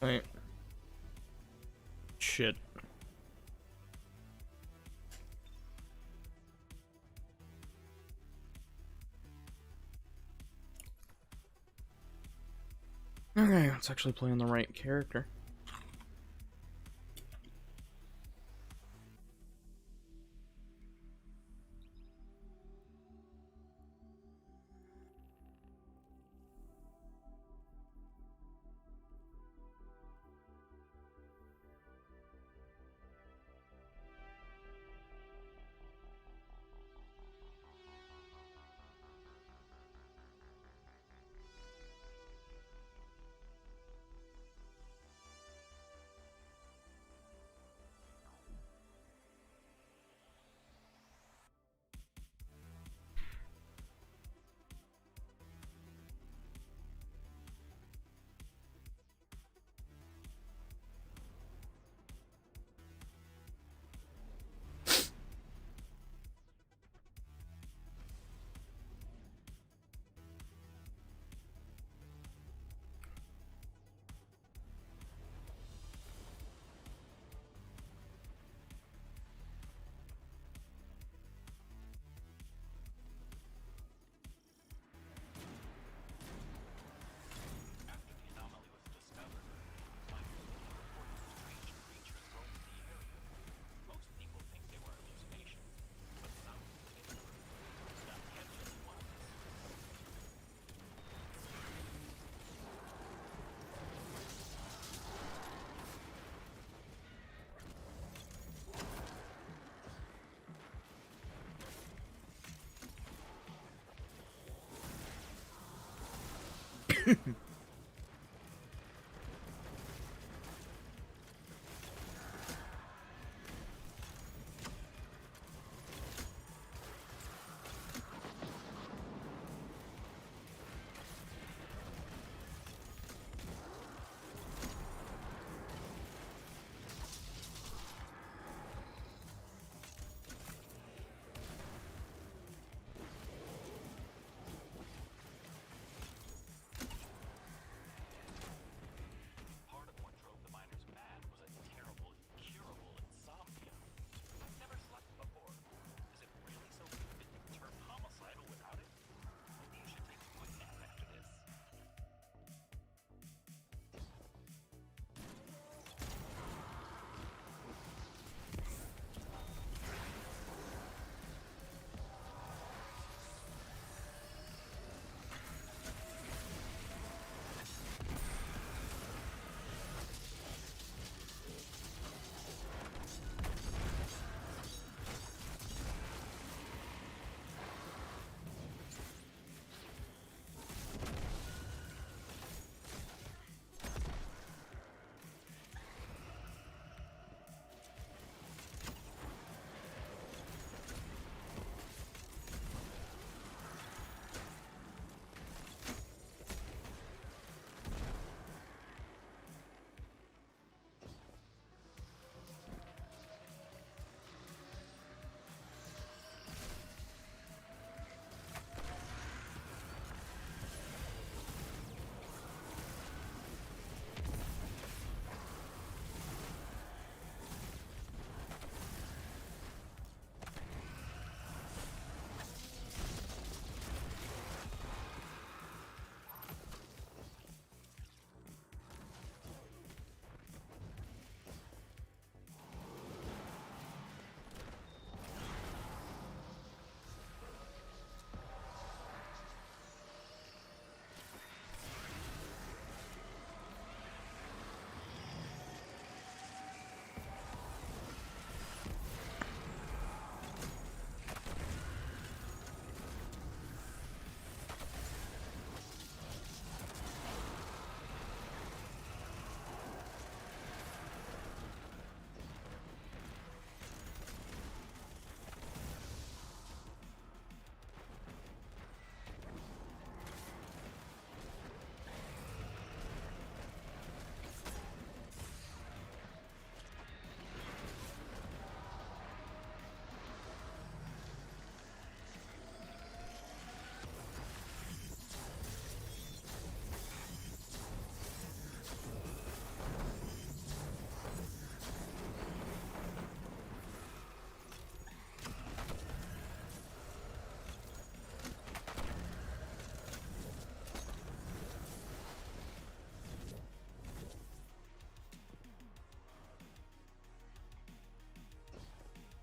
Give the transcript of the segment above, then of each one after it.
Wait. Shit. Okay, let's actually play on the right character.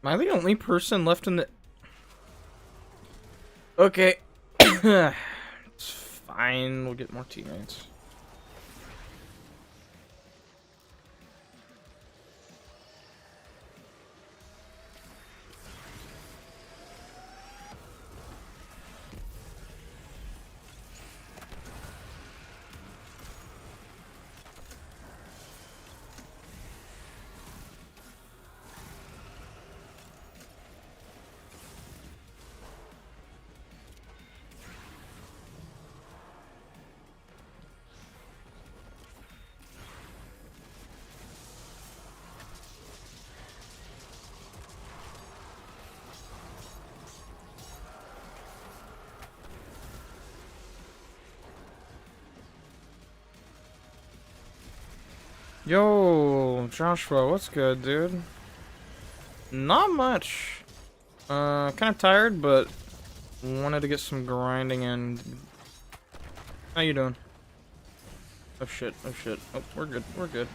Am I the only person left in the... Okay. It's fine, we'll get more teammates. Yo, Joshua, what's good, dude? Not much. Kind of tired, but wanted to get some grinding in. How you doing? Oh shit, oh shit. Oh, we're good, we're good.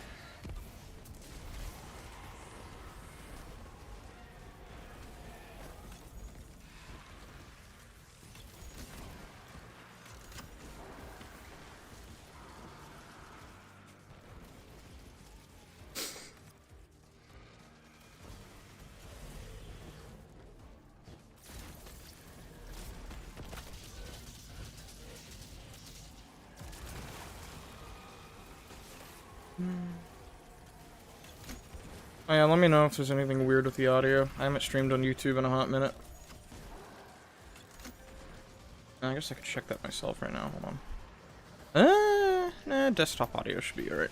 Oh yeah, let me know if there's anything weird with the audio. I haven't streamed on YouTube in a hot minute. I guess I could check that myself right now, hold on. Nah, desktop audio should be alright.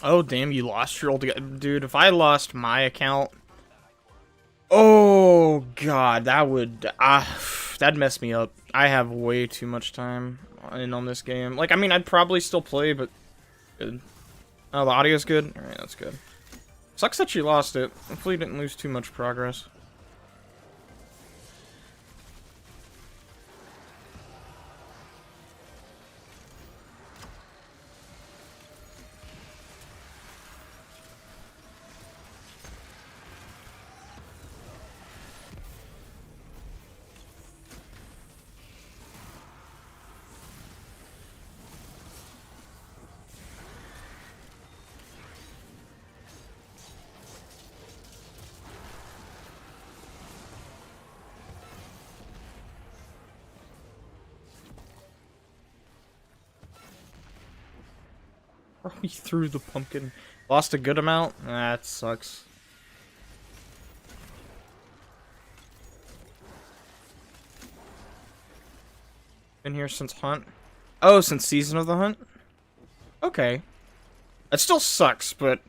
Oh damn, you lost your old... Dude, if I lost my account... Oh god, that would... that'd mess me up. I have way too much time in on this game. Like, I mean, I'd probably still play, but... Good. Oh, the audio's good? Alright, that's good. Sucks that you lost it. Hopefully you didn't lose too much progress. He threw the pumpkin. Lost a good amount? That sucks. Been here since Hunt? Oh, since Season of the Hunt? Okay. That still sucks, but...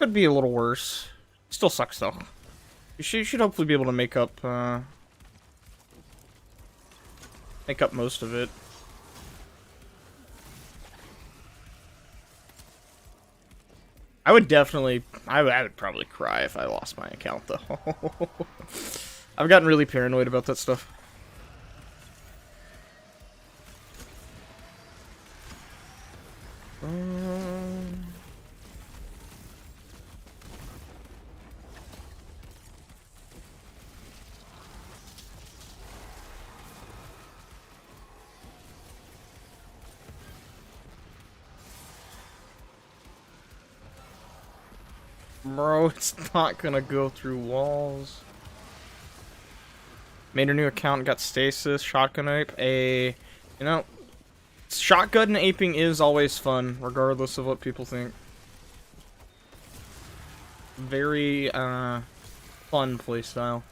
Could be a little worse. Still sucks, though. You should hopefully be able to make up most of it. I would definitely... I would probably cry if I lost my account, though. I've gotten really paranoid about that stuff. Bro, it's not gonna go through walls. Made a new account, got stasis, shotgun ape. You know, shotgun aping is always fun, regardless of what people think. Very, fun playstyle.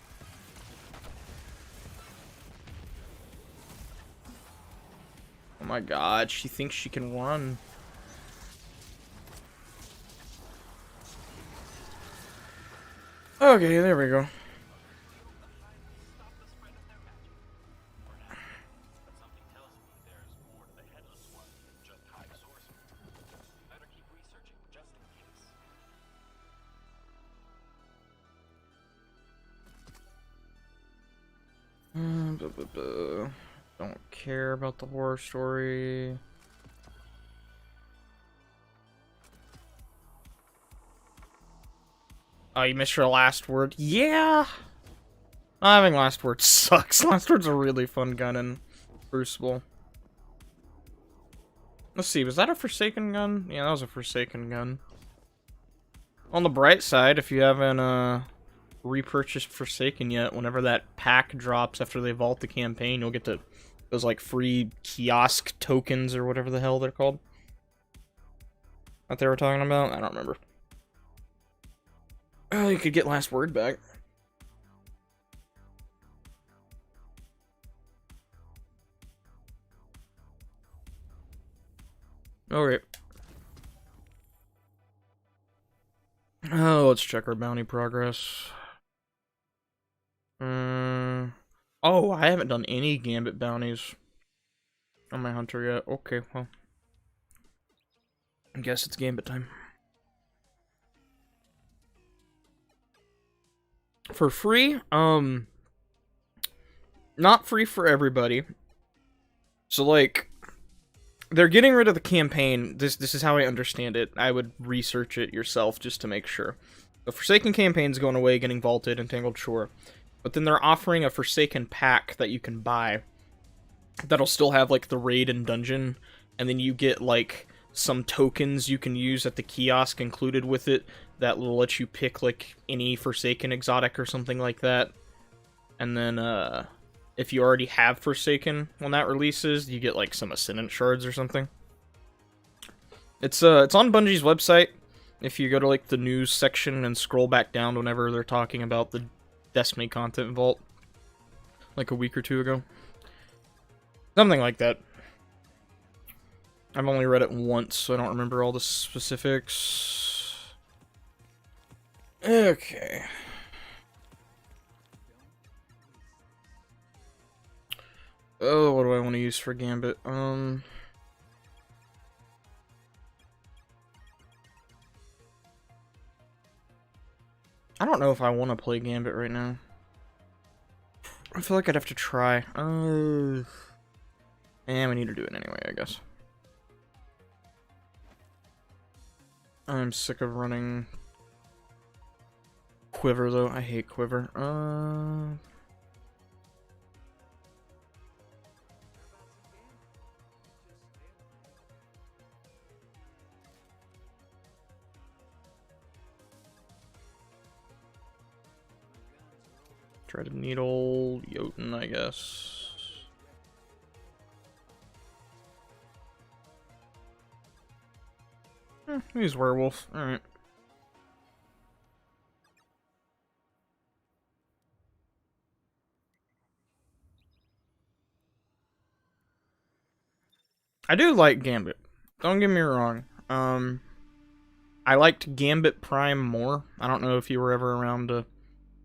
Oh my god, she thinks she can run. Okay, there we go. care about the horror story. Oh, you missed your last word? Yeah! Not having last word sucks. Last word's a really fun gun in Crucible. Let's see, was that a Forsaken gun? Yeah, that was a Forsaken gun. On the bright side, if you haven't repurchased Forsaken yet, whenever that pack drops after they vault the campaign, you'll get those like free kiosk tokens or whatever the hell they're called. What they were talking about? I don't remember. Oh, you could get last word back. Okay. Oh, let's check our bounty progress. Oh, I haven't done any Gambit bounties on my hunter yet. Okay, well. I guess it's Gambit time. For free? Not free for everybody. So, like, they're getting rid of the campaign. This is how I understand it. I would research it yourself just to make sure. The Forsaken campaign's going away, getting vaulted and Tangled Shore. But then they're offering a Forsaken pack that you can buy. That'll still have, like, the raid and dungeon. And then you get, like, some tokens you can use at the kiosk included with it. That will let you pick, like, any Forsaken exotic or something like that. And then, if you already have Forsaken when that releases, you get, like, some Ascendant Shards or something. It's on Bungie's website. If you go to, like, the news section and scroll back down whenever they're talking about the Destiny content vault. Like a week or two ago. Something like that. I've only read it once, so I don't remember all the specifics. Okay. Oh, what do I want to use for Gambit? I don't know if I want to play Gambit right now. I feel like I'd have to try. And we need to do it anyway, I guess. I'm sick of running Quiver, though. I hate Quiver. Try to needle Jotun, I guess. He's werewolf. Alright. I do like Gambit. Don't get me wrong. I liked Gambit Prime more. I don't know if you were ever around to...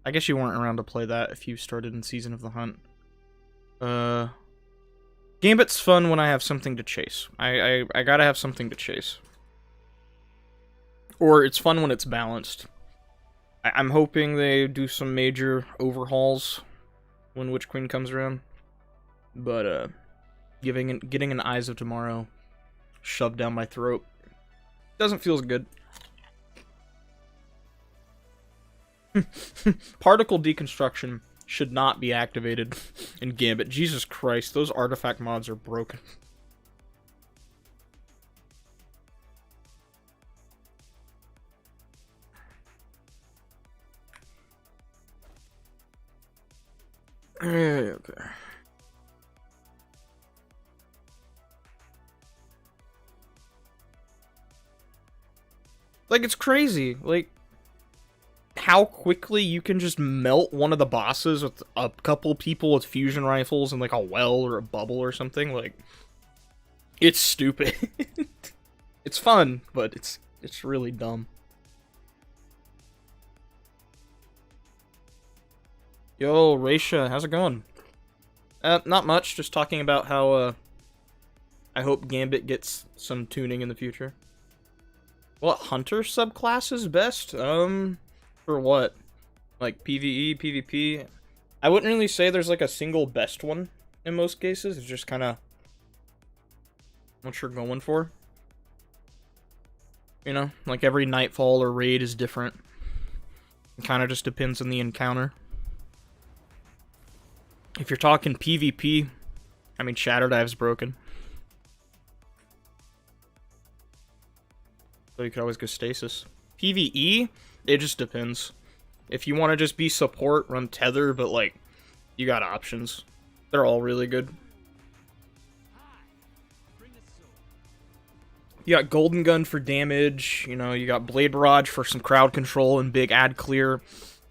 I guess you weren't around to play that if you started in Season of the Hunt. Gambit's fun when I have something to chase. I gotta have something to chase. Or it's fun when it's balanced. I'm hoping they do some major overhauls when Witch Queen comes around. But, getting an Eyes of Tomorrow shoved down my throat doesn't feel as good. Particle deconstruction should not be activated in Gambit. Jesus Christ, those artifact mods are broken. Okay. Like, it's crazy. Like, how quickly you can just melt one of the bosses with a couple people with fusion rifles and, like, a well or a bubble or something. Like, it's stupid. It's fun, but it's really dumb. Yo, Raisha, how's it going? Not much, just talking about how, I hope Gambit gets some tuning in the future. What Hunter subclass is best? For what? Like PvE, PvP? I wouldn't really say there's like a single best one. in most cases. It's just kind of what you're going for. You know, like every nightfall or raid is different. It kind of just depends on the encounter. If you're talking PvP, I mean, Shadow Dive's broken. So you could always go Stasis. PvE, it just depends. If you want to just be support, run Tether, but like, you got options. They're all really good. You got Golden Gun for damage, you know, you got Blade Barrage for some crowd control and big ad clear.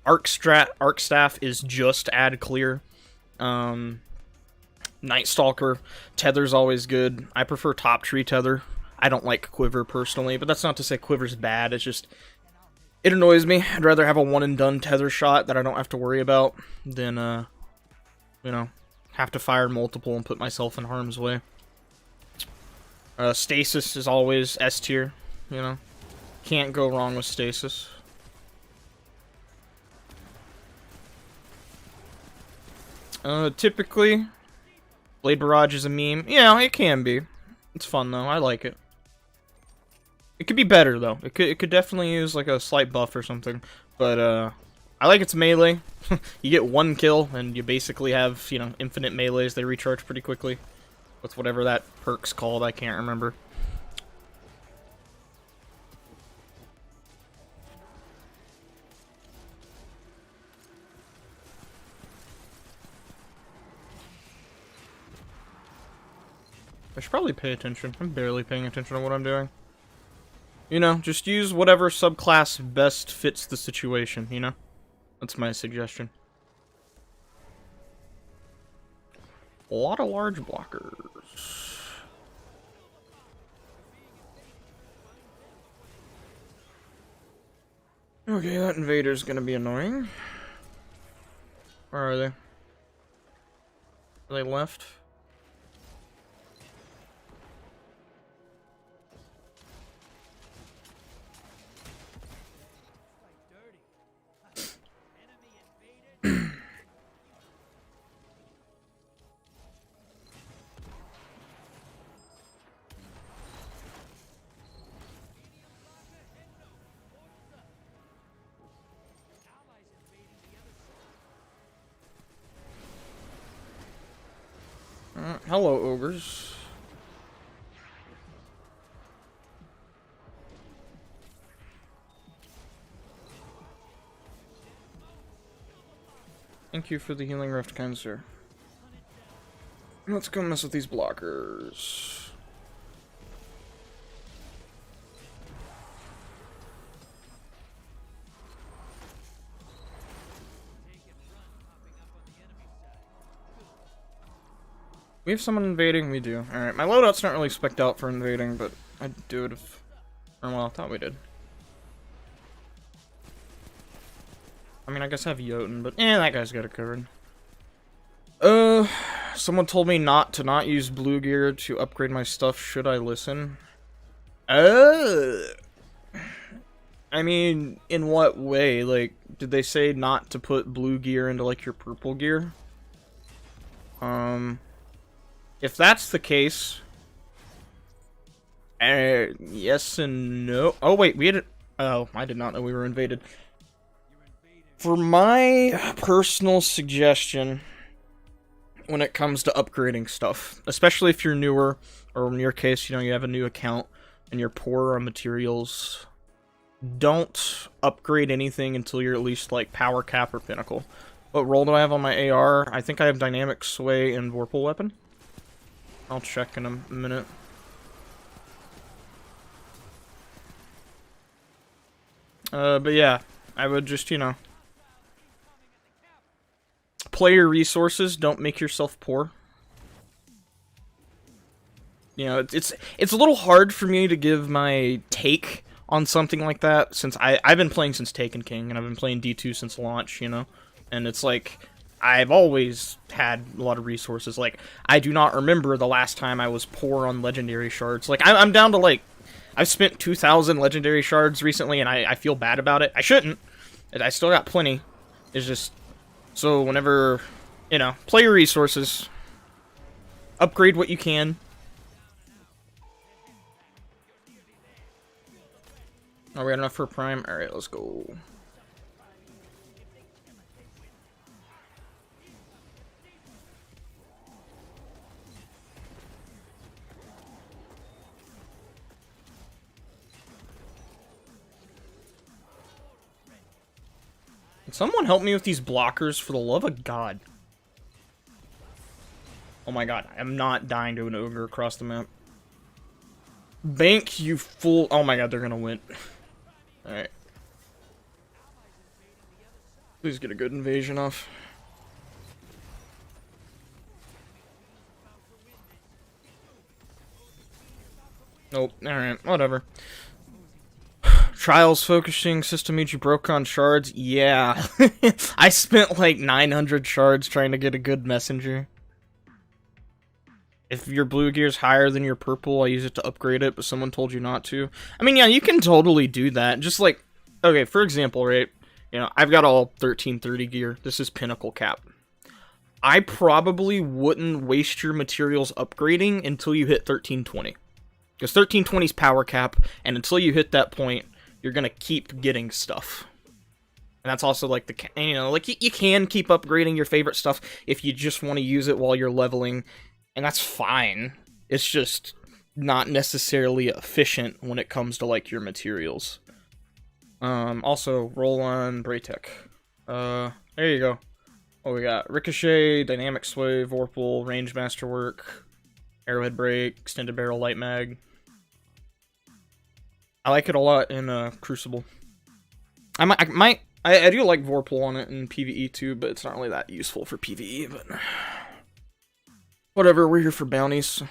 Arc Staff is just ad clear. Night Stalker, Tether's always good. I prefer Top Tree Tether. I don't like Quiver personally, but that's not to say Quiver's bad, it's just, it annoys me. I'd rather have a one and done Tether shot that I don't have to worry about than, you know, have to fire multiple and put myself in harm's way. Stasis is always S tier, you know. Can't go wrong with Stasis. Typically, Blade Barrage is a meme. Yeah, it can be. It's fun though. I like it. It could be better though. It could definitely use like a slight buff or something. But I like its melee. You get one kill and you basically have, you know, infinite melees. They recharge pretty quickly. With whatever that perk's called, I can't remember. I should probably pay attention. I'm barely paying attention to what I'm doing. You know, just use whatever subclass best fits the situation, you know? That's my suggestion. A lot of large blockers. Okay, that invader's gonna be annoying. Where are they? Are they left? Hello, ogres. Thank you for the healing rift, kind sir. Let's go mess with these blockers. We have someone invading? We do. Alright, my loadout's not really spec'd out for invading, but I'd do it if... Or, well, I thought we did. I mean, I guess I have Jotun, but that guy's got it covered. Someone told me not to use blue gear to upgrade my stuff. Should I listen? I mean, in what way? Like, did they say not to put blue gear into, like, your purple gear? If that's the case... yes and no. Oh, wait, we had it... Oh, I did not know we were invaded. For my personal suggestion, when it comes to upgrading stuff, especially if you're newer, or in your case, you know, you have a new account, and you're poorer on materials, don't upgrade anything until you're at least, like, Power Cap or Pinnacle. What role do I have on my AR? I think I have Dynamic Sway and Vorpal Weapon. I'll check in a minute. But yeah, I would just, you know, play your resources, don't make yourself poor. You know, it's a little hard for me to give my take on something like that, since I've been playing since Taken King, and I've been playing D2 since launch, you know? And it's like, I've always had a lot of resources. Like, I do not remember the last time I was poor on legendary shards. Like, I'm down to, like, I've spent 2,000 legendary shards recently, and I feel bad about it. I shouldn't. I still got plenty. It's just, so whenever, you know, play your resources. Upgrade what you can. Oh, we got enough for Prime? Alright, let's go. Can someone help me with these blockers, for the love of God? Oh my god, I'm not dying to an ogre across the map. Bank, you fool. Oh my god, they're gonna win. Alright. Please get a good invasion off. Nope, alright, whatever. Trials focusing system means you broke on shards? Yeah. I spent like 900 shards trying to get a good messenger. If your blue gear's higher than your purple, I use it to upgrade it, but someone told you not to. I mean, yeah, you can totally do that. Just like, okay, for example, right? You know, I've got all 1330 gear. This is pinnacle cap. I probably wouldn't waste your materials upgrading until you hit 1320. Because 1320's power cap, and until you hit that point, you're gonna keep getting stuff. And that's also like the, you know, like you can keep upgrading your favorite stuff if you just want to use it while you're leveling. And that's fine. It's just not necessarily efficient when it comes to, like, your materials. Also, roll on Braytech. There you go. Oh, we got Ricochet, Dynamic Sway, Vorpal, Range Masterwork, Arrowhead Break, Extended Barrel Light Mag. I like it a lot in Crucible. I do like Vorpal on it in PvE too, but it's not really that useful for PvE, but... Whatever, we're here for bounties.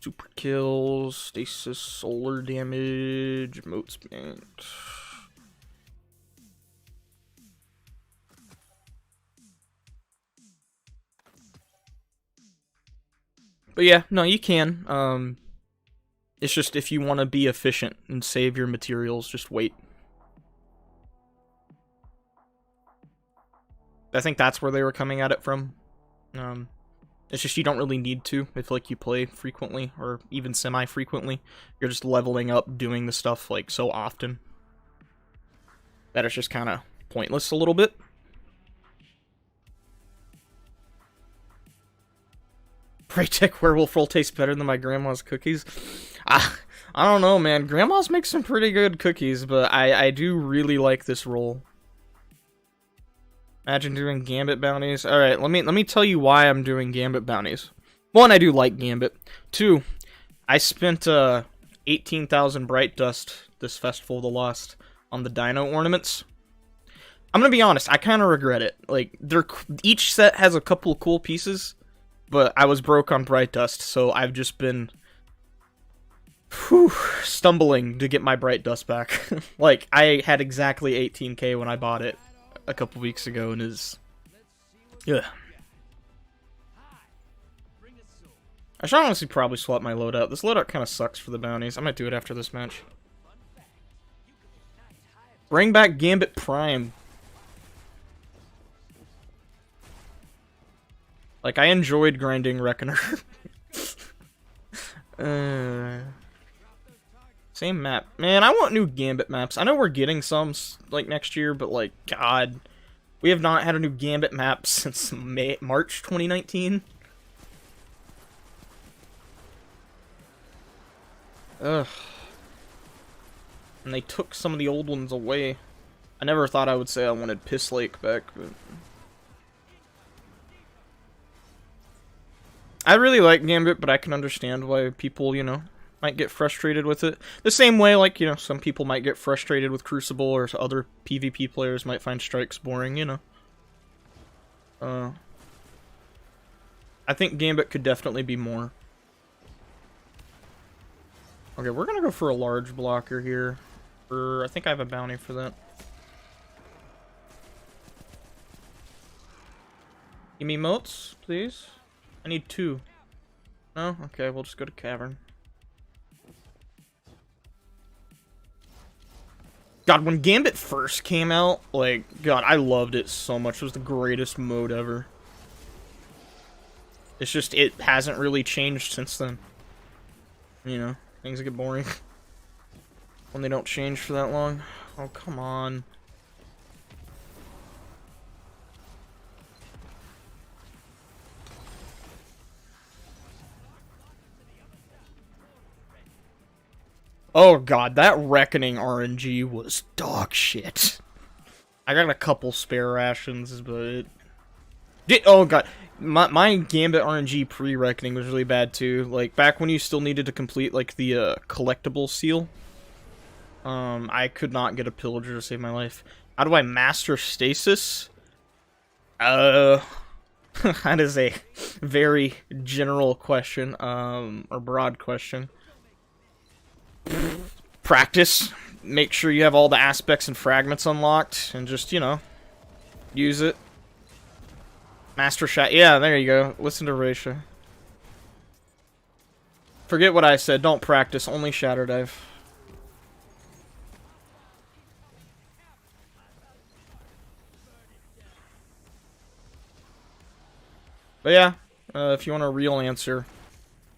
Super kills, stasis, solar damage, moat spent. But yeah, no, you can. It's just if you want to be efficient and save your materials, just wait. I think that's where they were coming at it from. It's just you don't really need to if, like, you play frequently, or even semi-frequently. You're just leveling up, doing the stuff, like, so often that it's just kind of pointless a little bit. Braytech Werewolf roll tastes better than my grandma's cookies. I don't know, man. Grandma's make some pretty good cookies, but I do really like this roll. Imagine doing Gambit bounties. Alright, let me tell you why I'm doing Gambit bounties. One, I do like Gambit. Two, I spent 18,000 Bright Dust this Festival of the Lost on the Dino ornaments. I'm gonna be honest, I kind of regret it. Like, each set has a couple of cool pieces, but I was broke on Bright Dust, so I've just been stumbling to get my Bright Dust back. Like, I had exactly 18k when I bought it a couple weeks ago, and is... yeah. I should honestly probably swap my loadout. This loadout kind of sucks for the bounties. I might do it after this match. Bring back Gambit Prime. Like, I enjoyed grinding Reckoner. Same map. Man, I want new Gambit maps. I know we're getting some, like, next year, but, like, God. We have not had a new Gambit map since March 2019. Ugh. And they took some of the old ones away. I never thought I would say I wanted Piss Lake back, but... I really like Gambit, but I can understand why people, you know, might get frustrated with it. The same way, like, you know, some people might get frustrated with Crucible, or other PvP players might find Strikes boring, you know. I think Gambit could definitely be more. Okay, we're gonna go for a large blocker here. I think I have a bounty for that. Give me moats, please. I need 2. No? Okay, we'll just go to Cavern. God, when Gambit first came out, like, God, I loved it so much. It was the greatest mode ever. It's just, it hasn't really changed since then. You know, things get boring when they don't change for that long. Oh, come on. Oh god, that Reckoning RNG was dog shit. I got a couple spare rations, but... oh god, my Gambit RNG pre-Reckoning was really bad too. Like, back when you still needed to complete, like, the collectible seal. I could not get a Pillager to save my life. How do I master Stasis? That is a very general question, or broad question. Practice. Make sure you have all the aspects and fragments unlocked, and just, you know, use it. Master Shot. Yeah, there you go. Listen to Raisha. Forget what I said. Don't practice. Only Shatter Dive. But yeah, if you want a real answer,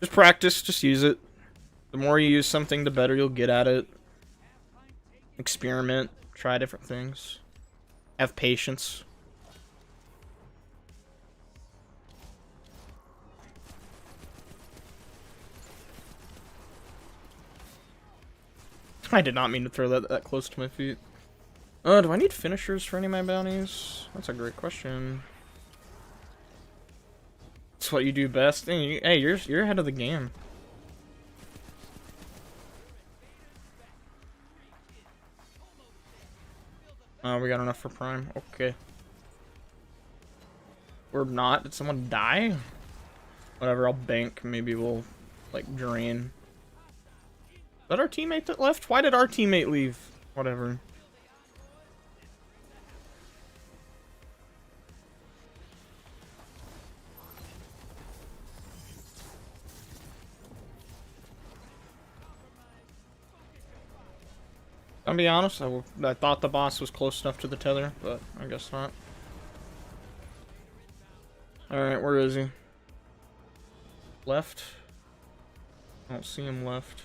just practice. Just use it. The more you use something, the better you'll get at it. Experiment. Try different things. Have patience. I did not mean to throw that close to my feet. Do I need finishers for any of my bounties? That's a great question. It's what you do best. Hey, you're ahead of the game. We got enough for Prime. Okay. Or not. Did someone die? Whatever, I'll bank. Maybe we'll, like, drain. Is that our teammate that left? Why did our teammate leave? Whatever. I'll be honest, I thought the boss was close enough to the tether, but I guess not. Alright, where is he? Left? I don't see him left.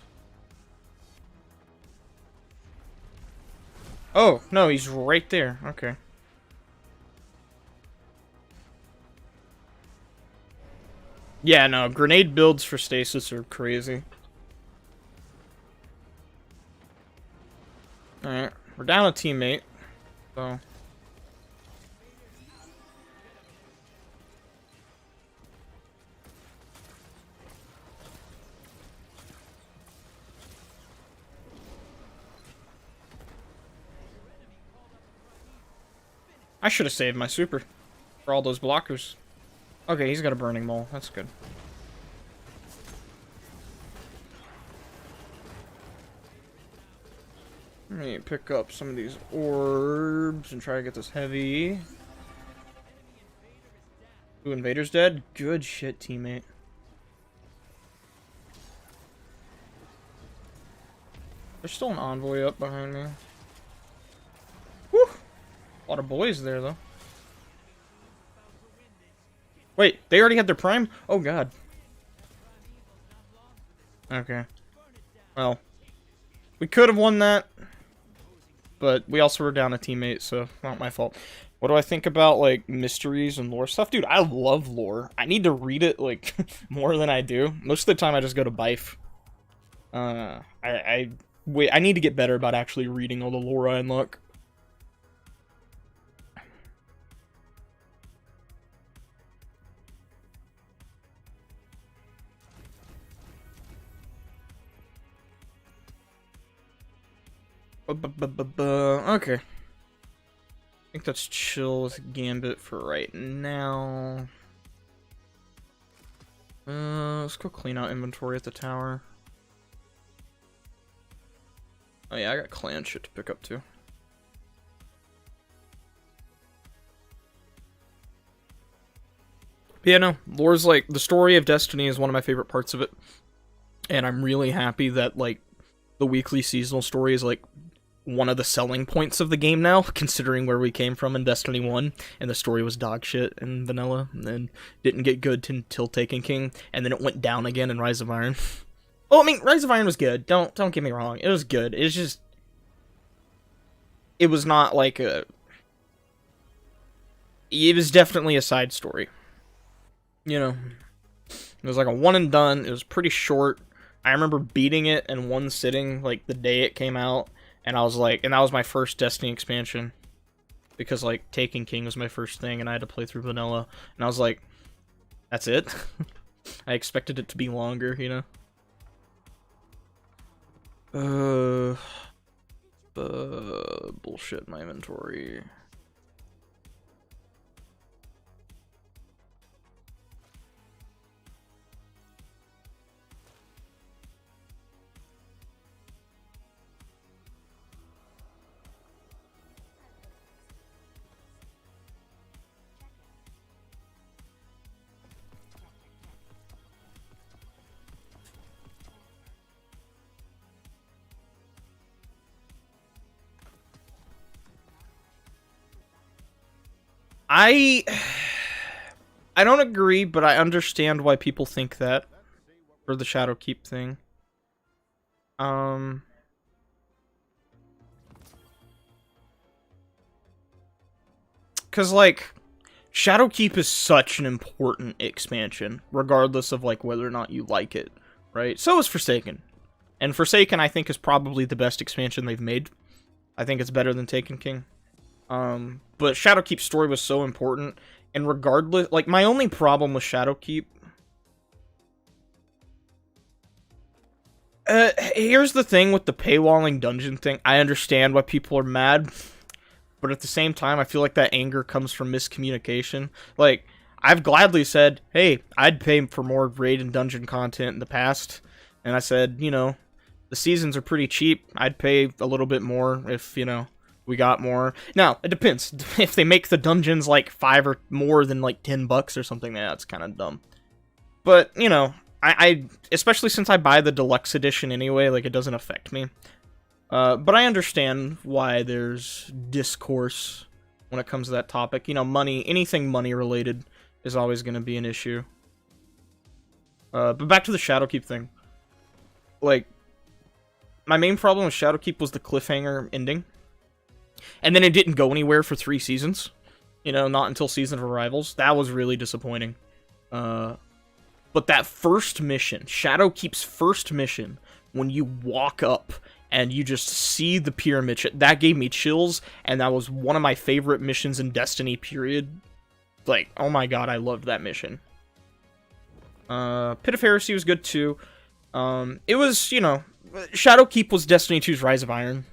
Oh, no, he's right there. Okay. Yeah, no, grenade builds for stasis are crazy. Alright, we're down a teammate, so... I should have saved my super for all those blockers. Okay, he's got a burning mole. That's good. Let me pick up some of these orbs and try to get this heavy. Ooh, Invader's dead? Good shit, teammate. There's still an envoy up behind me. Whew! A lot of boys there, though. Wait, they already had their prime? Oh, God. Okay. Well, we could have won that, but we also were down a teammate, so not my fault. What do I think about, like, mysteries and lore stuff? Dude, I love lore. I need to read it, like, more than I do. Most of the time, I just go to Bife. I need to get better about actually reading all the lore I unlock. Okay. I think that's chill with Gambit for right now. Let's go clean out inventory at the tower. Oh yeah, I got clan shit to pick up too. But yeah, no, lore's like, the story of Destiny is one of my favorite parts of it. And I'm really happy that, like, the weekly seasonal story is, like, one of the selling points of the game now, considering where we came from in Destiny 1, and the story was dog shit in vanilla, and then didn't get good until Taken King, and then it went down again in Rise of Iron. Well, I mean, Rise of Iron was good, don't get me wrong, it was good, it's just, it was not like a, it was definitely a side story, you know, it was like a one and done, it was pretty short. I remember beating it in one sitting, like, the day it came out, and I was like, and that was my first Destiny expansion, because, like, Taken King was my first thing, and I had to play through vanilla, and I was like, that's it? I expected it to be longer, you know? Bullshit in my inventory. I don't agree, but I understand why people think that for the Shadowkeep thing. Cause like Shadowkeep is such an important expansion, regardless of like whether or not you like it, right? So is Forsaken. And Forsaken I think is probably the best expansion they've made. I think it's better than Taken King. But Shadowkeep's story was so important, and regardless, like, my only problem with Shadowkeep, here's the thing with the paywalling dungeon thing. I understand why people are mad, but at the same time, I feel like that anger comes from miscommunication. Like, I've gladly said, hey, I'd pay for more raid and dungeon content in the past, and I said, you know, the seasons are pretty cheap. I'd pay a little bit more if, you know, we got more. Now, it depends. If they make the dungeons like 5 or more than like $10 or something, that's kind of dumb. But, you know, I especially since I buy the deluxe edition anyway, like, it doesn't affect me. But I understand why there's discourse when it comes to that topic. You know, money, anything money related is always going to be an issue. But back to the Shadowkeep thing. Like, my main problem with Shadowkeep was the cliffhanger ending. And then it didn't go anywhere for 3 seasons. You know, not until Season of Arrivals. That was really disappointing. But that first mission, Shadowkeep's first mission, when you walk up and you just see the pyramid, that gave me chills, and that was one of my favorite missions in Destiny, period. Like, oh my god, I loved that mission. Pit of Heresy was good too. It was, you know, Shadowkeep was Destiny 2's Rise of Iron.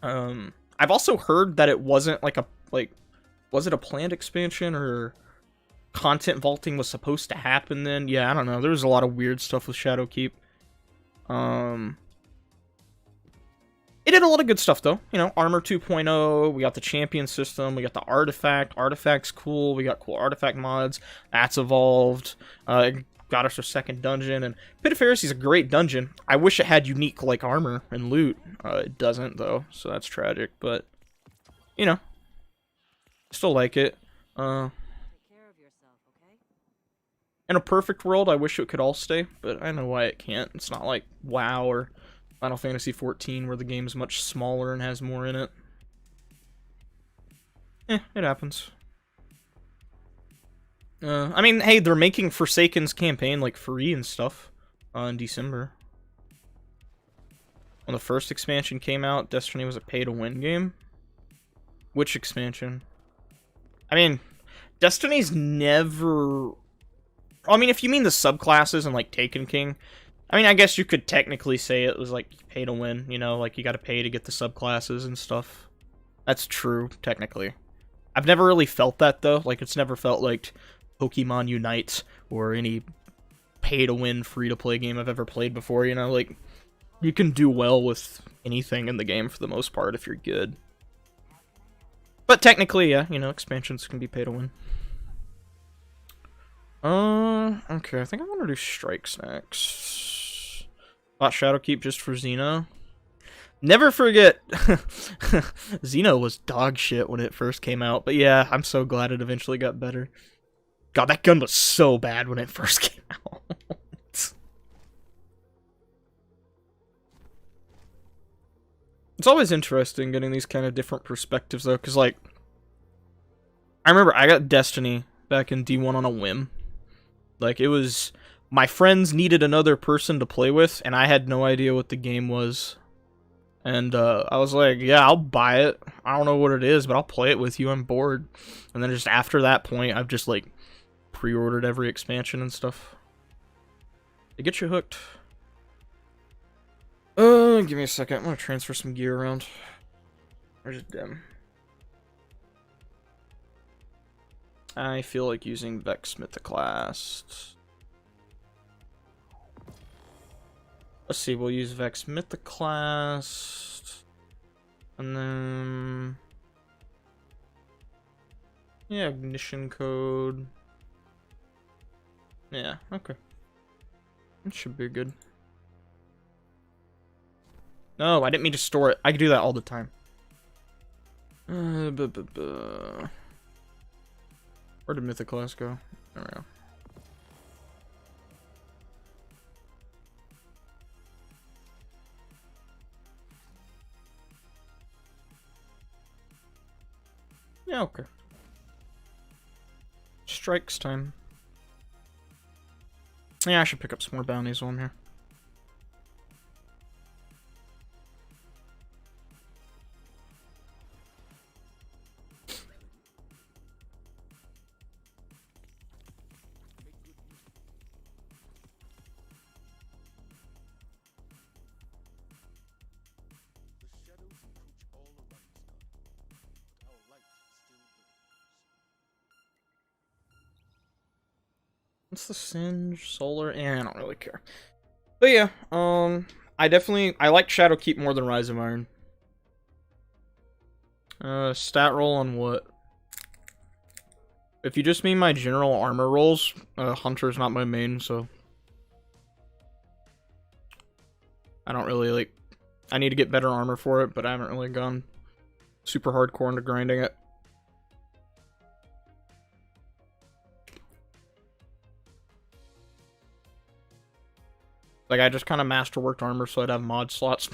I've also heard that it wasn't like a, was it a planned expansion, or content vaulting was supposed to happen then? Yeah, I don't know. There was a lot of weird stuff with Shadowkeep. It did a lot of good stuff, though. You know, Armor 2.0, we got the champion system, we got the artifact. Artifact's cool, we got cool artifact mods. That's evolved. It got us our second dungeon, and Pit of Heresy is a great dungeon. I wish it had unique, like, armor and loot. It doesn't, though, so that's tragic, but, you know, still like it. In a perfect world, I wish it could all stay, but I know why it can't. It's not like WoW or Final Fantasy XIV, where the game's much smaller and has more in it. It happens. I mean, hey, they're making Forsaken's campaign, like, free and stuff, in December. When the first expansion came out, Destiny was a pay-to-win game. Which expansion? I mean, Destiny's never... I mean, if you mean the subclasses and, like, Taken King, I mean, I guess you could technically say it was, like, pay-to-win, you know? Like, you gotta pay to get the subclasses and stuff. That's true, technically. I've never really felt that, though. Like, it's never felt like Pokemon Unite or any pay-to-win, free-to-play game I've ever played before, you know? Like, you can do well with anything in the game for the most part if you're good. But technically, yeah, you know, expansions can be pay-to-win. Okay, I think I want to do Strikes next. Bought Shadowkeep just for Xeno. Never forget, Xeno was dog shit when it first came out, but yeah, I'm so glad it eventually got better. God, that gun was so bad when it first came out. It's always interesting getting these kind of different perspectives, though, because, like, I remember I got Destiny back in D1 on a whim. Like, it was... My friends needed another person to play with, and I had no idea what the game was. And I was like, yeah, I'll buy it. I don't know what it is, but I'll play it with you. I'm bored. And then just after that point, I've just, like, pre-ordered every expansion and stuff. They get you hooked. Give me a second. I'm gonna transfer some gear around. Or just dim. I feel like using Vex Mythoclast. Let's see, we'll use Vex Mythoclast. And then... yeah, ignition code. Yeah, okay. It should be good. No, I didn't mean to store it. I can do that all the time. Where did Mythoclast go? There we go. Yeah, okay. Strikes time. Yeah, I should pick up some more bounties on here. What's the Singe? Solar? I don't really care. But yeah, I like Shadowkeep more than Rise of Iron. Stat roll on what? If you just mean my general armor rolls, Hunter's not my main, so... I don't really, like... I need to get better armor for it, but I haven't really gone super hardcore into grinding it. Like, I just kind of masterworked armor so I'd have mod slots.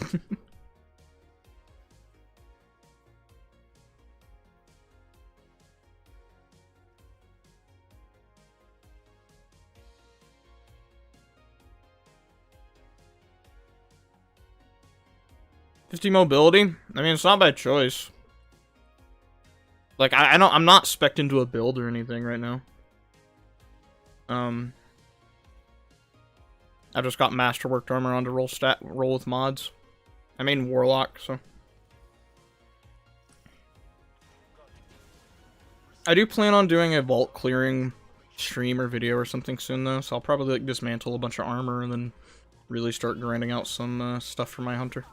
$50 mobility? I mean, it's not by choice. Like, I'm not spec'd into a build or anything right now. I just got masterworked armor on to roll with mods. I mean Warlock, so. I do plan on doing a vault clearing stream or video or something soon, though, so I'll probably, like, dismantle a bunch of armor and then really start grinding out some stuff for my hunter.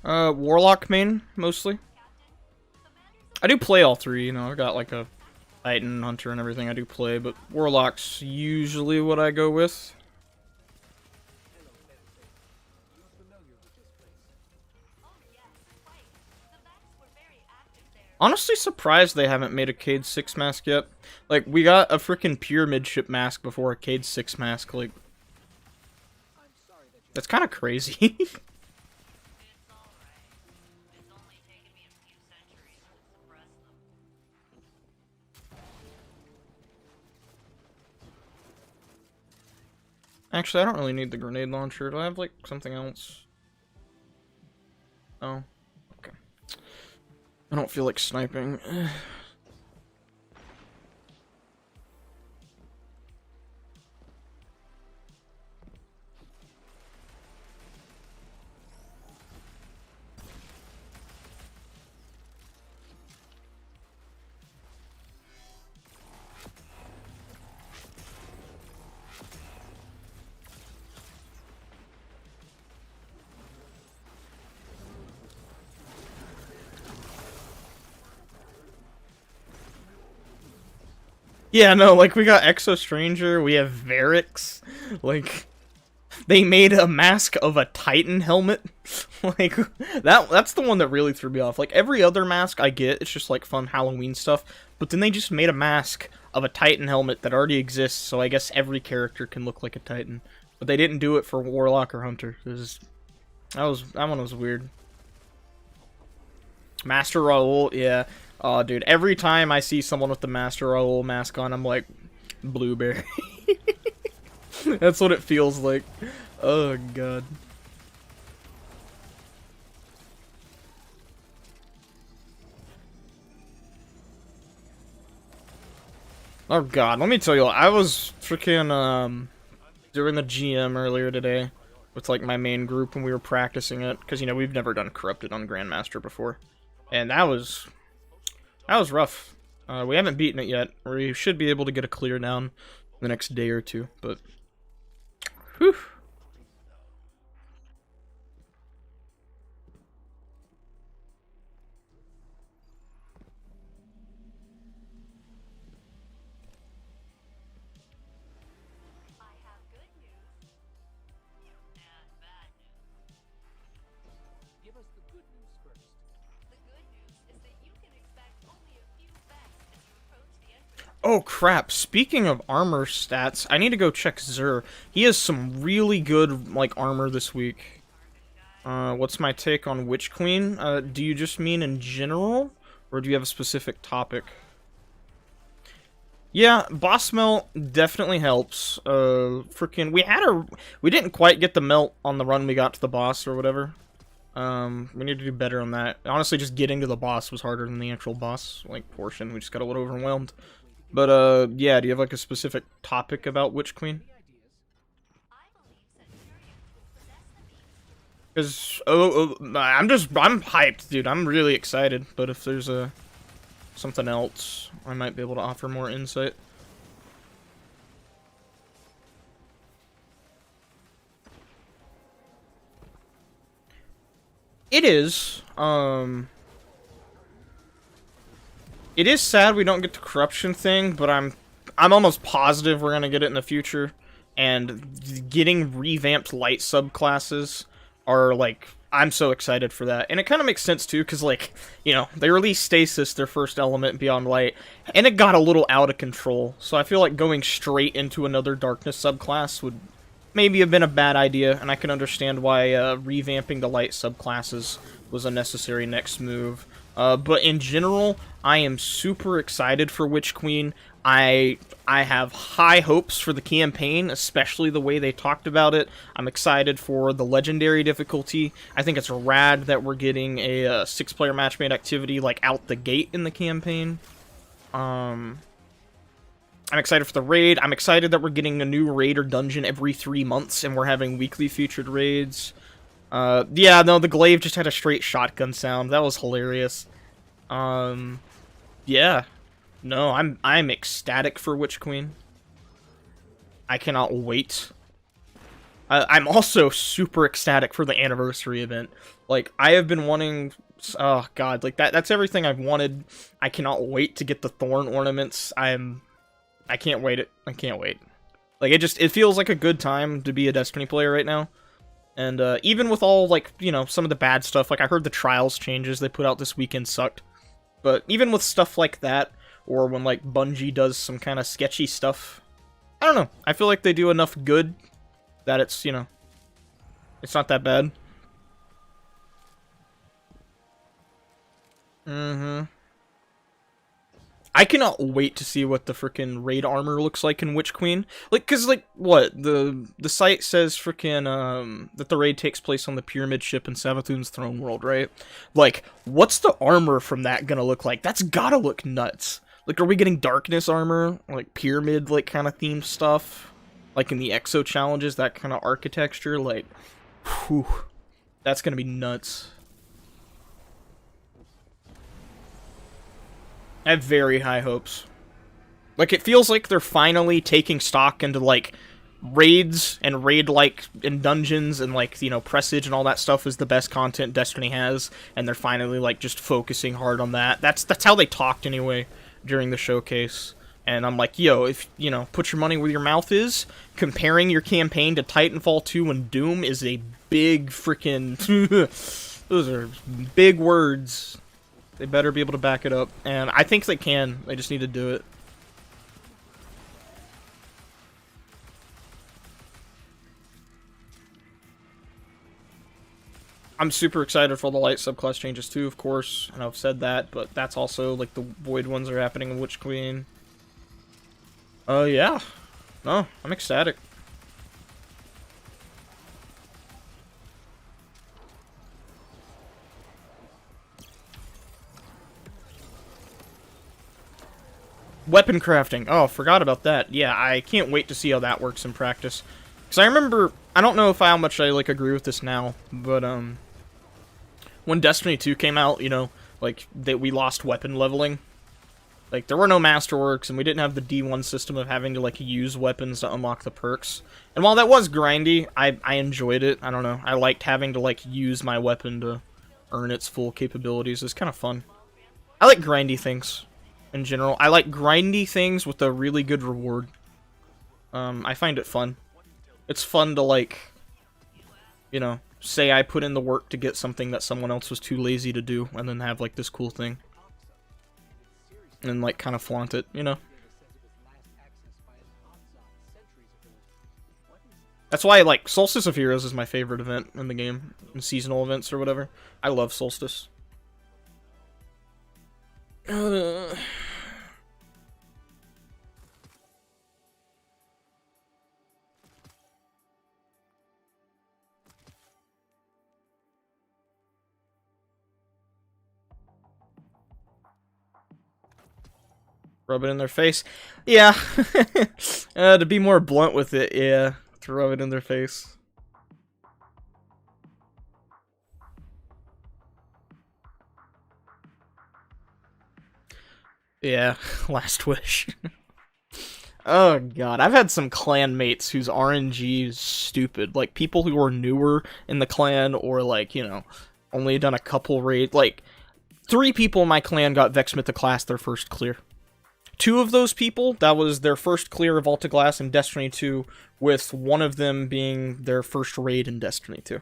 Warlock main, mostly. I do play all three, you know, I got like a Titan, Hunter, and everything I do play, but Warlock's usually what I go with. Honestly surprised they haven't made a Cade 6 mask yet. Like, we got a freaking pure midship mask before a Cade 6 mask, like... That's kind of crazy. Actually, I don't really need the grenade launcher. Do I have, like, something else? Oh. Okay. I don't feel like sniping. Yeah, no, like, we got Exo Stranger, we have Varix, like, they made a mask of a Titan helmet. Like, that's the one that really threw me off. Like, every other mask I get, it's just, like, fun Halloween stuff, but then they just made a mask of a Titan helmet that already exists, so I guess every character can look like a Titan. But they didn't do it for Warlock or Hunter. That one was weird. Master Raoul, yeah. Oh, dude, every time I see someone with the Master Raoul mask on, I'm like, blueberry. That's what it feels like. Oh, God. Oh, God, let me tell you, I was freaking, doing the GM earlier today with, like, my main group when we were practicing it, because, you know, we've never done Corrupted on Grandmaster before. And that was rough. We haven't beaten it yet. We should be able to get a clear down the next day or two, but... Whew. Oh crap, speaking of armor stats, I need to go check Zur. He has some really good, like, armor this week. What's my take on Witch Queen? Do you just mean in general? Or do you have a specific topic? Yeah, boss melt definitely helps. We didn't quite get the melt on the run we got to the boss or whatever. We need to do better on that. Honestly, just getting to the boss was harder than the actual boss, like, portion. We just got a little overwhelmed. But, yeah, do you have, like, a specific topic about Witch Queen? Because, I'm hyped, dude. I'm really excited. But if there's, something else, I might be able to offer more insight. It is, it is sad we don't get the corruption thing, but I'm almost positive we're gonna get it in the future. And getting revamped light subclasses are, like, I'm so excited for that. And it kind of makes sense too, because, like, you know, they released Stasis, their first element Beyond Light, and it got a little out of control. So I feel like going straight into another darkness subclass would maybe have been a bad idea, and I can understand why revamping the light subclasses was a necessary next move. But in general, I am super excited for Witch Queen. I have high hopes for the campaign, especially the way they talked about it. I'm excited for the legendary difficulty. I think it's rad that we're getting a 6-player match-made activity, like, out the gate in the campaign. I'm excited for the raid. I'm excited that we're getting a new raid or dungeon every 3 months, and we're having weekly featured raids. Yeah, no, the glaive just had a straight shotgun sound. That was hilarious. Yeah. No, I'm ecstatic for Witch Queen. I cannot wait. I'm also super ecstatic for the anniversary event. Like, I have been wanting... Oh, God, like, that's everything I've wanted. I cannot wait to get the thorn ornaments. I can't wait. I can't wait. Like, it feels like a good time to be a Destiny player right now. And, even with all, like, you know, some of the bad stuff, like, I heard the Trials changes they put out this weekend sucked. But even with stuff like that, or when, like, Bungie does some kind of sketchy stuff, I don't know. I feel like they do enough good that it's, you know, it's not that bad. Mm-hmm. I cannot wait to see what the frickin' raid armor looks like in Witch Queen. Like, cause, like, what? The site says frickin', that the raid takes place on the Pyramid ship in Savathun's throne world, right? Like, what's the armor from that gonna look like? That's gotta look nuts. Like, are we getting darkness armor? Like, Pyramid, like, kind of themed stuff? Like, in the Exo challenges, that kind of architecture? Like, whew. That's gonna be nuts. I have very high hopes. Like, it feels like they're finally taking stock into, like, raids and raid-like in dungeons and, like, you know, Presage and all that stuff is the best content Destiny has, and they're finally, like, just focusing hard on that. That's how they talked, anyway, during the showcase. And I'm like, yo, if, you know, put your money where your mouth is, comparing your campaign to Titanfall 2 and Doom is a big freaking... Those are big words. They better be able to back it up. And I think they can. They just need to do it. I'm super excited for the light subclass changes too, of course. And I've said that, but that's also, like, the void ones are happening in Witch Queen. Yeah. No, I'm ecstatic. Weapon crafting. Oh, forgot about that. Yeah, I can't wait to see how that works in practice. Because I remember, I don't know how much I, like, agree with this now, but, when Destiny 2 came out, you know, like, we lost weapon leveling. Like, there were no masterworks, and we didn't have the D1 system of having to, like, use weapons to unlock the perks. And while that was grindy, I enjoyed it. I don't know. I liked having to, like, use my weapon to earn its full capabilities. It's kind of fun. I like grindy things, in general. I like grindy things with a really good reward. I find it fun. It's fun to, like, you know, say I put in the work to get something that someone else was too lazy to do, and then have, like, this cool thing. And, like, kind of flaunt it, you know? That's why, like, Solstice of Heroes is my favorite event in the game. In seasonal events or whatever. I love Solstice. Rub it in their face. Yeah. To be more blunt with it, yeah. To rub it in their face. Yeah, last wish. Oh god, I've had some clan mates whose RNG is stupid. Like, people who are newer in the clan, or, like, you know, only done a couple raids. Like, 3 people in my clan got Vex Mythoclast their first clear. 2 of those people, that was their first clear of Alta Glass in Destiny 2, with one of them being their first raid in Destiny 2.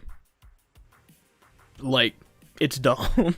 Like, it's dumb.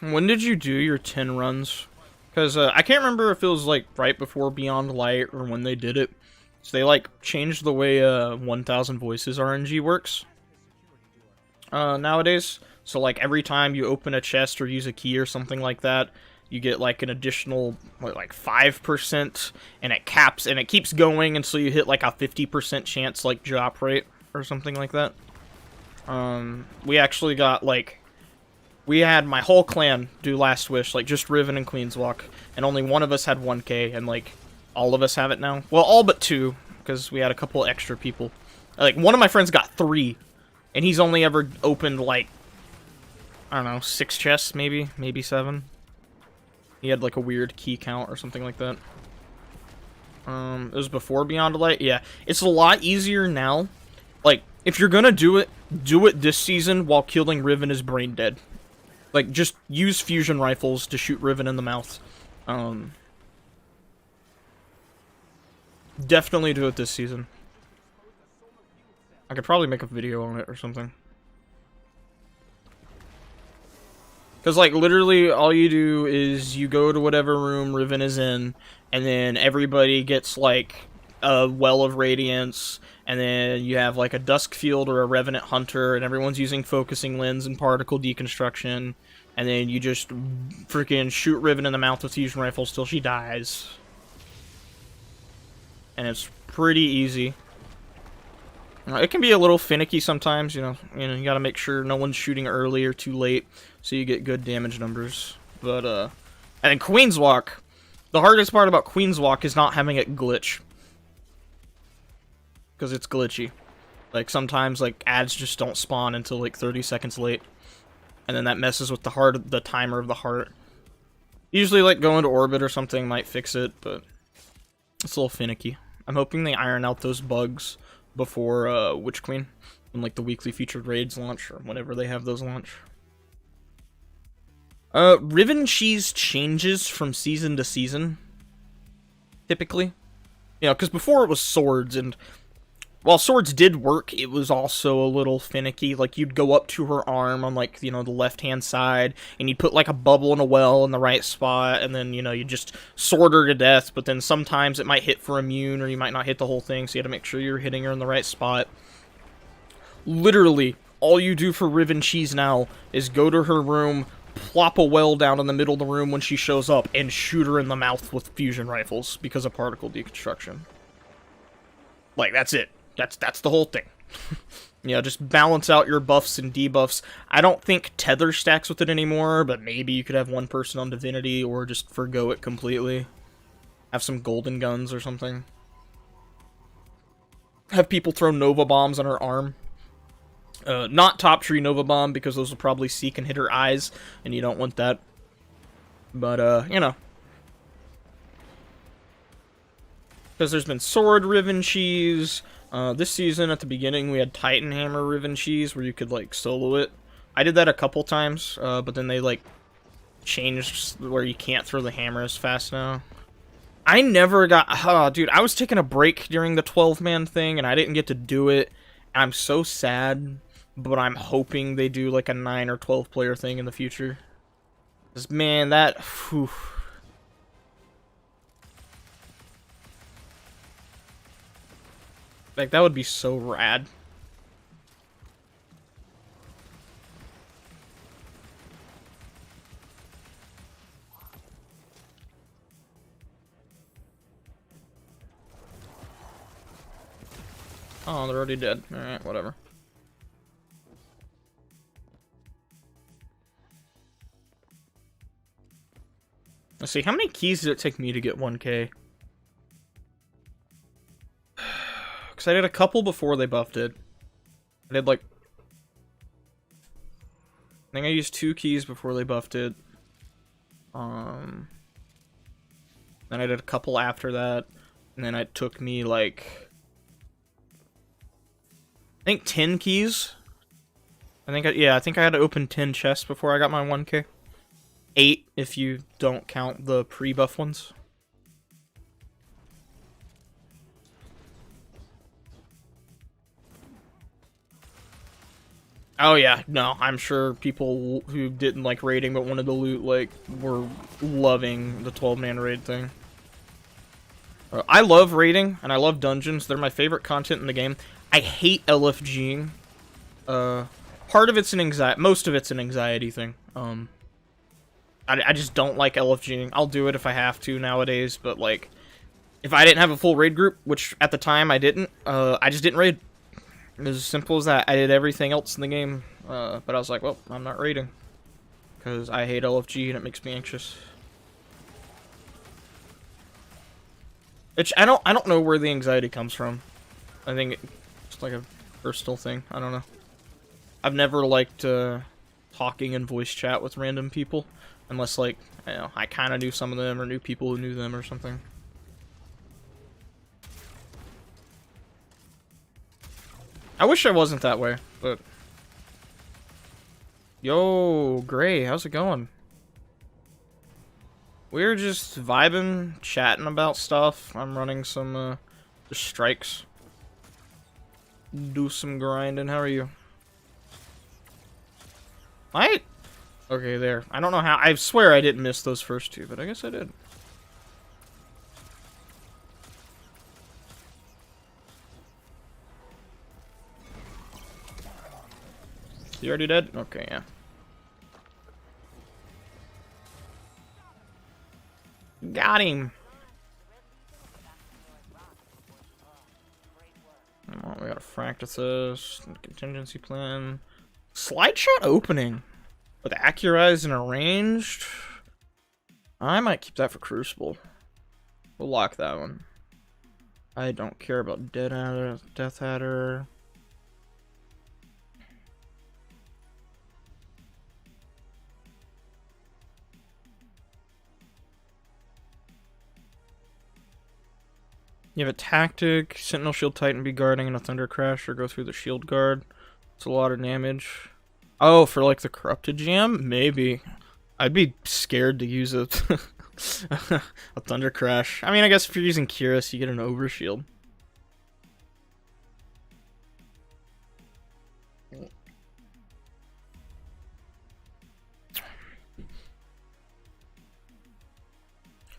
When did you do your 10 runs? Because I can't remember if it was, like, right before Beyond Light or when they did it. So they, like, changed the way 1000 Voices RNG works nowadays. So, like, every time you open a chest or use a key or something like that, you get, like, an additional, like, 5%, and it caps, and it keeps going until you hit, like, a 50% chance, like, drop rate or something like that. We actually got, like... We had my whole clan do Last Wish, like, just Riven and Queenswalk, and only one of us had 1k, and, like, all of us have it now. Well, all but 2, because we had a couple extra people. Like, one of my friends got 3, and he's only ever opened, like, I don't know, 6 chests, maybe 7. He had, like, a weird key count or something like that. It was before Beyond Light? Yeah. It's a lot easier now. Like, if you're gonna do it this season while killing Riven is brain dead. Like, just use fusion rifles to shoot Riven in the mouth. Definitely do it this season. I could probably make a video on it or something. Because, like, literally all you do is you go to whatever room Riven is in, and then everybody gets, like, a Well of Radiance, and then you have, like, a Dusk Field or a Revenant Hunter, and everyone's using Focusing Lens and Particle Deconstruction, and then you just freaking shoot Riven in the mouth with fusion rifles till she dies. And it's pretty easy. It can be a little finicky sometimes, you gotta make sure no one's shooting early or too late, so you get good damage numbers. But, and then Queen's Walk. The hardest part about Queen's Walk is not having it glitch. Because it's glitchy. Like, sometimes, like, ads just don't spawn until, like, 30 seconds late. And then that messes with the timer of the heart. Usually, like, going to orbit or something might fix it, but it's a little finicky. I'm hoping they iron out those bugs before Witch Queen, when like the weekly featured raids launch, or whenever they have those launch. Riven Cheese changes from season to season, typically. Because before it was swords, and while swords did work, it was also a little finicky. Like, you'd go up to her arm on, like, the left-hand side, and you'd put, like, a bubble in a well in the right spot, and then, you just sword her to death, but then sometimes it might hit for immune, or you might not hit the whole thing, so you had to make sure you're hitting her in the right spot. Literally, all you do for Riven Cheese now is go to her room, plop a well down in the middle of the room when she shows up, and shoot her in the mouth with fusion rifles because of particle deconstruction. Like, that's it. That's the whole thing. Just balance out your buffs and debuffs. I don't think Tether stacks with it anymore, but maybe you could have one person on Divinity, or just forgo it completely. Have some golden guns or something. Have people throw Nova Bombs on her arm. Not Top Tree Nova Bomb, because those will probably seek and hit her eyes, and you don't want that. But, because there's been Sword Riven Cheese. This season, at the beginning, we had Titan Hammer Riven Cheese, where you could, like, solo it. I did that a couple times, but then they, like, changed where you can't throw the hammer as fast now. I never got... dude, I was taking a break during the 12-man thing, and I didn't get to do it. I'm so sad, but I'm hoping they do, like, a 9 or 12-player thing in the future. Because, man, that... Whew. Like, that would be so rad. Oh, they're already dead. Alright, whatever. Let's see, how many keys did it take me to get 1K? Because I did a couple before they buffed it. I did, like... I think I used 2 keys before they buffed it. Then I did a couple after that. And then it took me, like... I think 10 keys? I think I had to open 10 chests before I got my 1K. 8 if you don't count the pre-buff ones. Oh yeah, no, I'm sure people who didn't like raiding but wanted to loot, like, were loving the 12-man raid thing. I love raiding, and I love dungeons. They're my favorite content in the game. I hate LFGing. Part of it's an anxiety, most of it's an anxiety thing. I just don't like LFGing. I'll do it if I have to nowadays, but, like, if I didn't have a full raid group, which at the time I didn't, I just didn't raid. It was as simple as that. I did everything else in the game, but I was like, well, I'm not raiding. Because I hate LFG and it makes me anxious. I don't know where the anxiety comes from. I think it's like a personal thing. I don't know. I've never liked talking in voice chat with random people. Unless, like, I kind of knew some of them or knew people who knew them or something. I wish I wasn't that way, but... Yo, Gray, how's it going? We're just vibing, chatting about stuff. I'm running some, just strikes. Do some grinding. How are you? What? Okay, there. I don't know how. I swear I didn't miss those first 2, but I guess I did. You already dead? Okay, yeah. Got him. Oh, we got a friend. practices. Contingency plan. Slide shot opening. With accurized and arranged. I might keep that for Crucible. We'll lock that one. I don't care about Death Adder. You have a tactic, Sentinel Shield Titan, be guarding, and a Thunder Crash, or go through the Shield Guard. It's a lot of damage. Oh, for like the Corrupted Jam? Maybe. I'd be scared to use a, a Thunder Crash. I mean, I guess if you're using Curious, you get an Overshield.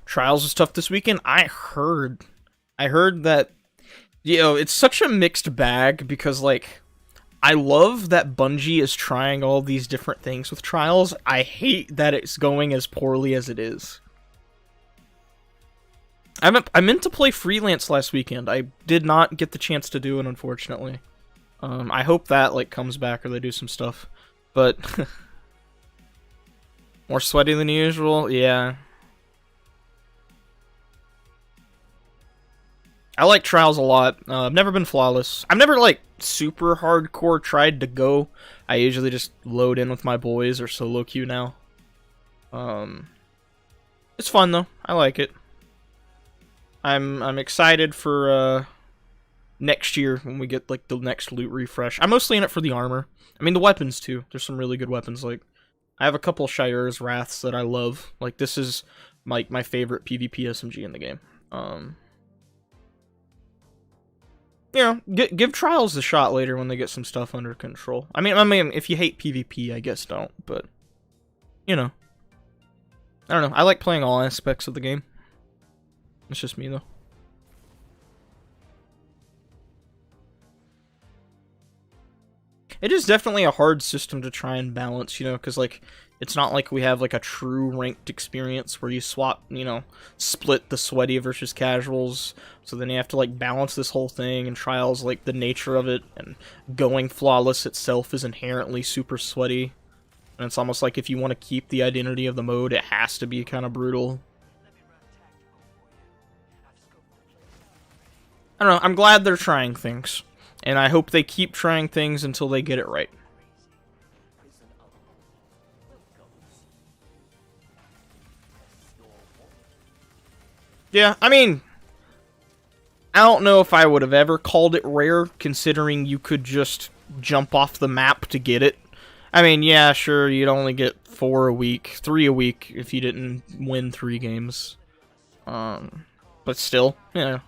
Trials was tough this weekend? I heard that, you know, it's such a mixed bag because, like, I love that Bungie is trying all these different things with Trials. I hate that it's going as poorly as it is. I meant to play Freelance last weekend. I did not get the chance to do it, unfortunately. I hope that, like, comes back or they do some stuff. But, more sweaty than usual? Yeah. I like Trials a lot. I've never been flawless. I've never, like, super hardcore tried to go. I usually just load in with my boys or solo queue now. It's fun, though. I like it. I'm excited for, next year when we get, like, the next loot refresh. I'm mostly in it for the armor. I mean, the weapons, too. There's some really good weapons. Like, I have a couple Shire's Wraths that I love. Like, this is, like, my favorite PvP SMG in the game. You know, give Trials a shot later when they get some stuff under control. I mean, if you hate PvP, I guess don't, but, you know. I don't know, I like playing all aspects of the game. It's just me, though. It is definitely a hard system to try and balance, you know, because, like, it's not like we have, like, a true ranked experience where you swap, you know, split the sweaty versus casuals, so then you have to, like, balance this whole thing, and Trials, like, the nature of it, and going flawless itself is inherently super sweaty, and it's almost like if you want to keep the identity of the mode, it has to be kind of brutal. I don't know, I'm glad they're trying things, and I hope they keep trying things until they get it right. Yeah, I mean, I don't know if I would have ever called it rare, considering you could just jump off the map to get it. I mean, yeah, sure, you'd only get 4 a week, 3 a week if you didn't win 3 games. But still, you know,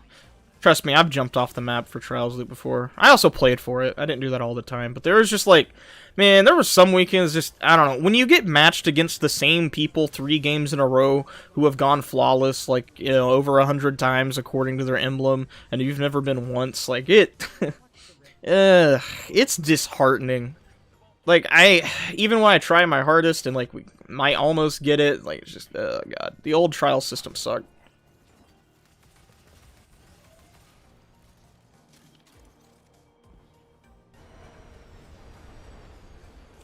trust me, I've jumped off the map for Trials Loot before. I also played for it. I didn't do that all the time, but there was just like, man, there were some weekends just, I don't know, when you get matched against the same people 3 games in a row who have gone flawless, like, you know, over 100 times according to their emblem, and you've never been once, like, it's disheartening. Like, even when I try my hardest and, like, we might almost get it, like, it's just, oh god, the old trial system sucked.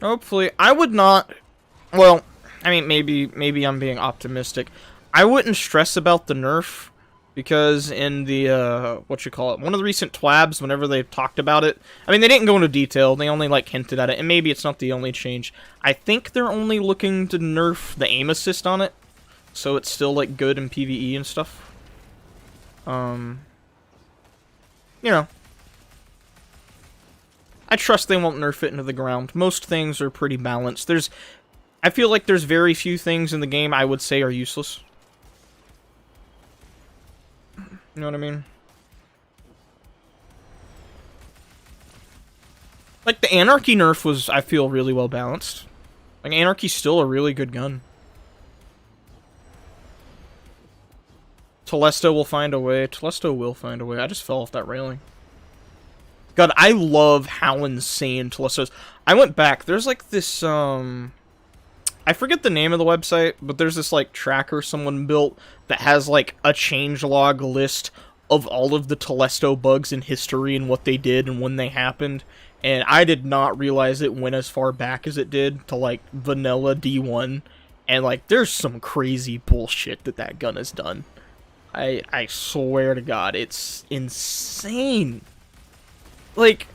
Hopefully, I would not, well, I mean, maybe I'm being optimistic. I wouldn't stress about the nerf, because in the, one of the recent TWABs, whenever they talked about it, I mean, they didn't go into detail, they only, like, hinted at it, and maybe it's not the only change. I think they're only looking to nerf the aim assist on it, so it's still, like, good in PvE and stuff. You know. I trust they won't nerf it into the ground. Most things are pretty balanced. I feel like there's very few things in the game I would say are useless. You know what I mean? Like, the Anarchy nerf was, I feel, really well balanced. Like, Anarchy's still a really good gun. Telesto will find a way. Telesto will find a way. I just fell off that railing. God, I love how insane Telesto is. I went back. There's, like, this, I forget the name of the website, but there's this, like, tracker someone built that has, like, a changelog list of all of the Telesto bugs in history and what they did and when they happened. And I did not realize it went as far back as it did to, like, vanilla D1. And, like, there's some crazy bullshit that gun has done. I swear to God, it's insane. Like,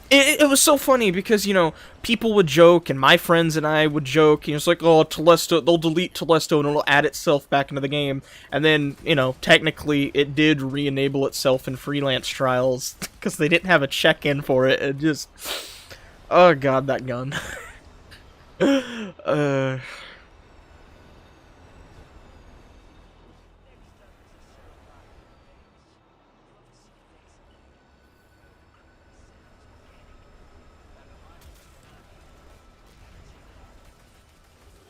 it was so funny because, you know, people would joke, and my friends and I would joke, and it's like, oh, Telesto, they'll delete Telesto and it'll add itself back into the game. And then, you know, technically, it did re-enable itself in freelance trials, because they didn't have a check-in for it, and just... Oh god, that gun.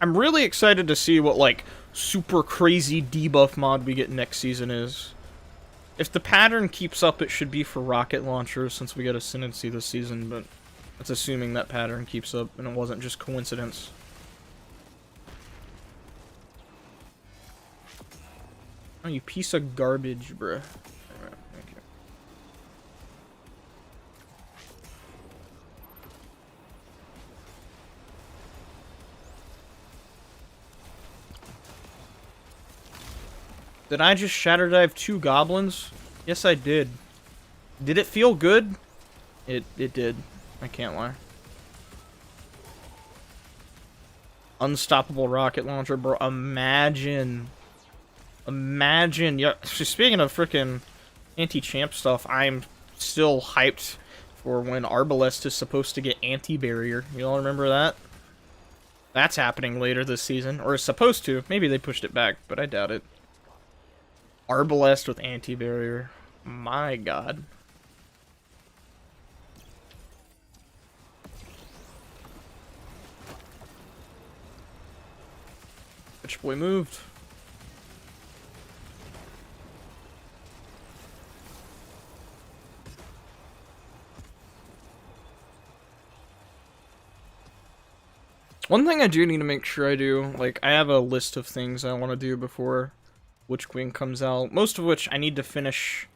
I'm really excited to see what, like, super crazy debuff mod we get next season is. If the pattern keeps up, it should be for rocket launchers, since we got Ascendancy this season, but that's assuming that pattern keeps up, and it wasn't just coincidence. Oh, you piece of garbage, bruh. Alright, thank you. Did I just shatter dive 2 goblins? Yes, I did. Did it feel good? It did. I can't lie. Unstoppable rocket launcher, bro. Imagine. Yeah, speaking of freaking anti-champ stuff, I'm still hyped for when Arbalest is supposed to get anti-barrier. You all remember that? That's happening later this season, or is supposed to. Maybe they pushed it back, but I doubt it. Arbalest with anti-barrier. My god. Bitch boy moved. One thing I do need to make sure I do, like, I have a list of things I want to do before Witch Queen comes out, most of which I need to finish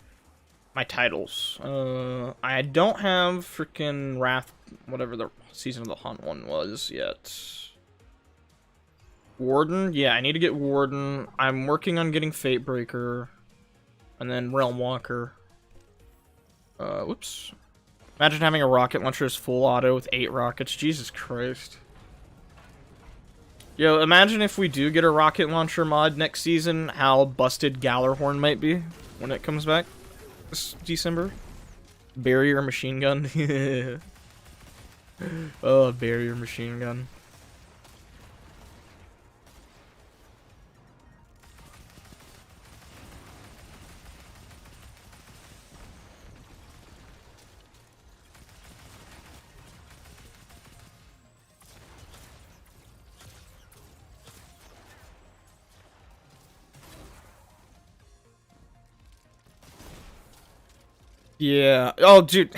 my titles. I don't have freaking Wrath, whatever the Season of the Hunt one was yet. Warden? Yeah, I need to get Warden. I'm working on getting Fatebreaker. And then Realm Walker. Whoops. Imagine having a rocket launcher as full auto with 8 rockets. Jesus Christ. Yo, imagine if we do get a rocket launcher mod next season, how busted Gallarhorn might be when it comes back this December. Barrier machine gun. Oh, barrier machine gun. Yeah. Oh, dude.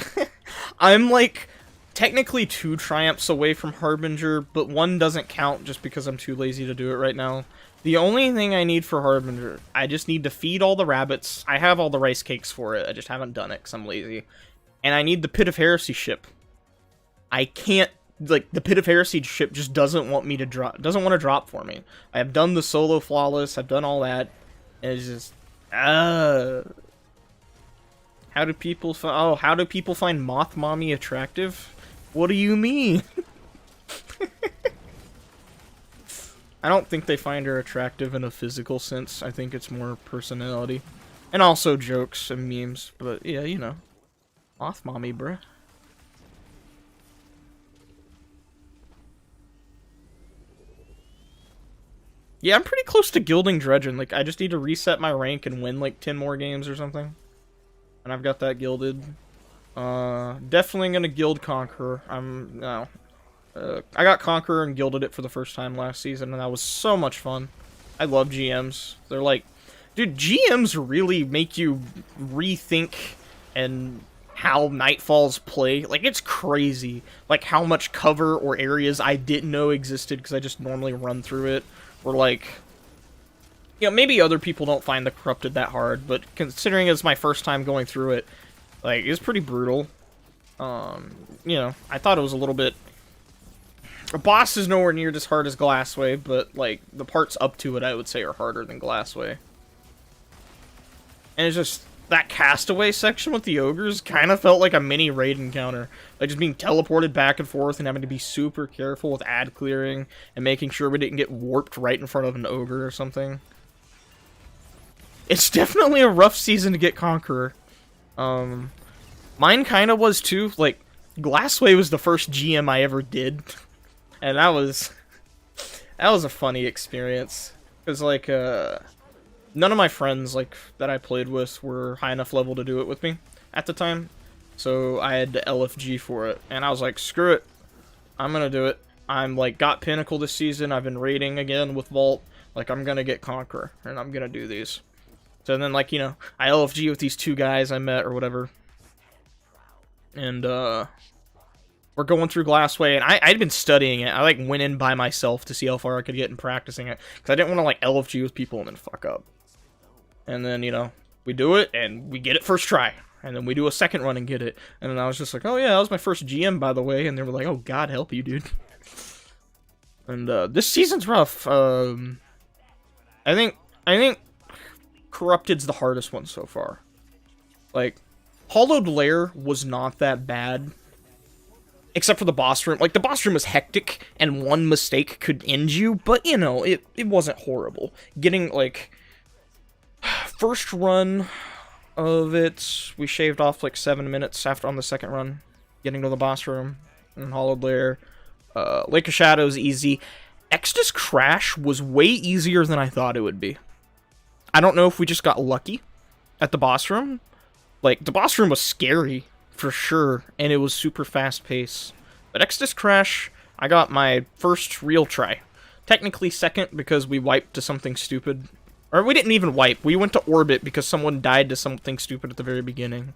I'm, like, technically 2 triumphs away from Harbinger, but 1 doesn't count just because I'm too lazy to do it right now. The only thing I need for Harbinger, I just need to feed all the rabbits. I have all the rice cakes for it. I just haven't done it because I'm lazy. And I need the Pit of Heresy ship. I can't, like, the Pit of Heresy ship just doesn't want me to drop, doesn't want to drop for me. I have done the solo flawless, I've done all that, and it's just, how do people how do people find Moth Mommy attractive? What do you mean? I don't think they find her attractive in a physical sense. I think it's more personality. And also jokes and memes. But yeah, you know. Moth Mommy, bruh. Yeah, I'm pretty close to gilding Dredgen. Like, I just need to reset my rank and win like 10 more games or something. And I've got that gilded. Definitely gonna guild Conqueror. I got Conqueror and gilded it for the first time last season, and that was so much fun. I love GMs. They're like, dude, GMs really make you rethink and how Nightfalls play. Like, it's crazy. Like, how much cover or areas I didn't know existed because I just normally run through it. Or, like, You know, maybe other people don't find the Corrupted that hard, but considering it's my first time going through it, like, it's pretty brutal. You know, I thought it was a little bit... A boss is nowhere near as hard as Glassway, but, like, the parts up to it, I would say, are harder than Glassway. And it's just... That Castaway section with the ogres kind of felt like a mini raid encounter. Like, just being teleported back and forth and having to be super careful with ad clearing and making sure we didn't get warped right in front of an ogre or something. It's definitely a rough season to get Conqueror. Mine kind of was too. Like, Glassway was the first GM I ever did. And that was a funny experience. Because, like, none of my friends, like, that I played with were high enough level to do it with me at the time. So I had to LFG for it. And I was like, screw it. I'm gonna do it. I'm, like, got Pinnacle this season. I've been raiding again with Vault. Like, I'm gonna get Conqueror. And I'm gonna do these. So then, like, you know, I LFG with these two guys I met or whatever. And, we're going through Glassway, and I'd been studying it. I, like, went in by myself to see how far I could get in practicing it. Because I didn't want to, like, LFG with people and then fuck up. And then, you know, we do it, and we get it first try. And then we do a second run and get it. And then I was just like, oh yeah, that was my first GM, by the way. And they were like, oh, God help you, dude. And, this season's rough. I think Corrupted's the hardest one so far. Like, Hollowed Lair was not that bad. Except for the boss room. Like, the boss room was hectic, and one mistake could end you, but, you know, it wasn't horrible. Getting, like, first run of it, we shaved off, like, 7 minutes after on the second run. Getting to the boss room in Hollowed Lair. Lake of Shadows, easy. Exodus Crash was way easier than I thought it would be. I don't know if we just got lucky at the boss room. Like, the boss room was scary. For sure, and it was super fast-paced. But Exodus Crash, I got my first real try. Technically second, because we wiped to something stupid. Or we didn't even wipe. We went to orbit because someone died to something stupid at the very beginning.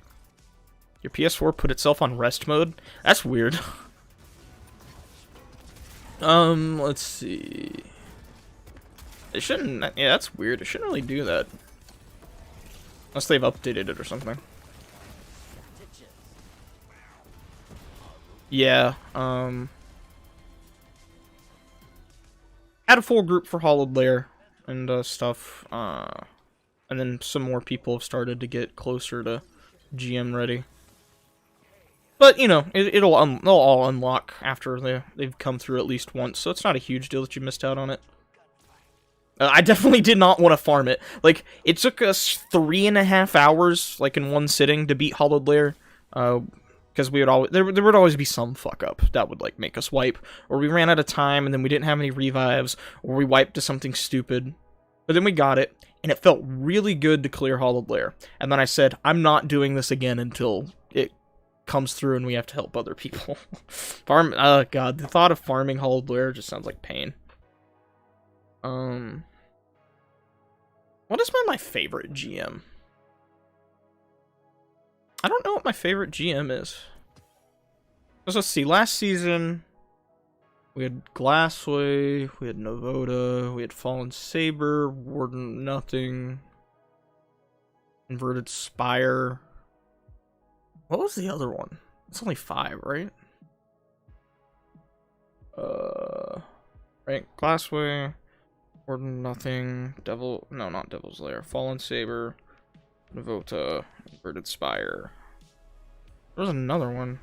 Your PS4 put itself on rest mode? That's weird. Let's see. It shouldn't... Yeah, that's weird. It shouldn't really do that. Unless they've updated it or something. Yeah, had a full group for Hollowed Lair and stuff, and then some more people have started to get closer to GM ready. But, you know, they'll all unlock after they've come through at least once, so it's not a huge deal that you missed out on it. I definitely did not want to farm it. Like, it took us 3.5 hours, like, in one sitting to beat Hollowed Lair, because we would always there would always be some fuck up that would like make us wipe, or we ran out of time and then we didn't have any revives, or we wiped to something stupid. But then we got it, and it felt really good to clear Hollowed Lair. And then I said, I'm not doing this again until it comes through and we have to help other people. God, the thought of farming Hollowed Lair just sounds like pain. What has been my favorite GM? I don't know what my favorite GM is. Let's see, last season, we had Glassway, we had Novota, we had Fallen Saber, Warden Nothing, Inverted Spire. What was the other one? It's only 5, right? Right, Glassway, Warden Nothing, no, not Devil's Lair, Fallen Saber, Novota, Inverted Spire. There was another one.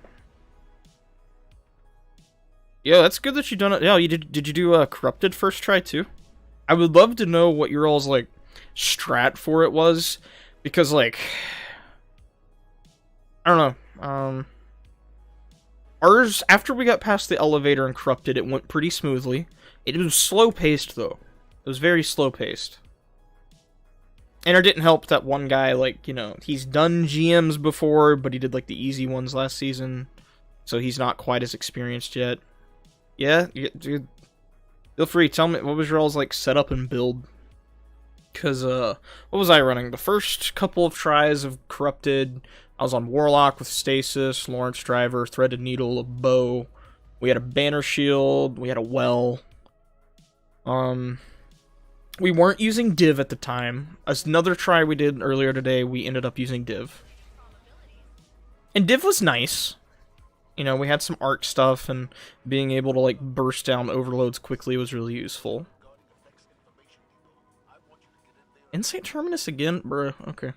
Yeah, that's good that you done it. Yeah, you did you do Corrupted first try too? I would love to know what your all's like strat for it was, because like I don't know. Ours, after we got past the elevator and Corrupted, it went pretty smoothly. It was slow paced though. It was very slow paced. And it didn't help that one guy, like, you know, he's done GMs before, but he did, like, the easy ones last season. So he's not quite as experienced yet. Yeah, dude. Feel free, tell me, what was your all's, like, setup and build? Because, what was I running? The first couple of tries of Corrupted, I was on Warlock with Stasis, Lawrence Driver, Threaded Needle, a bow. We had a banner shield, we had a well. We weren't using div at the time. Another try we did earlier today, we ended up using div. And div was nice. You know, we had some arc stuff, and being able to, like, burst down overloads quickly was really useful. Insight Terminus again? Bruh, okay.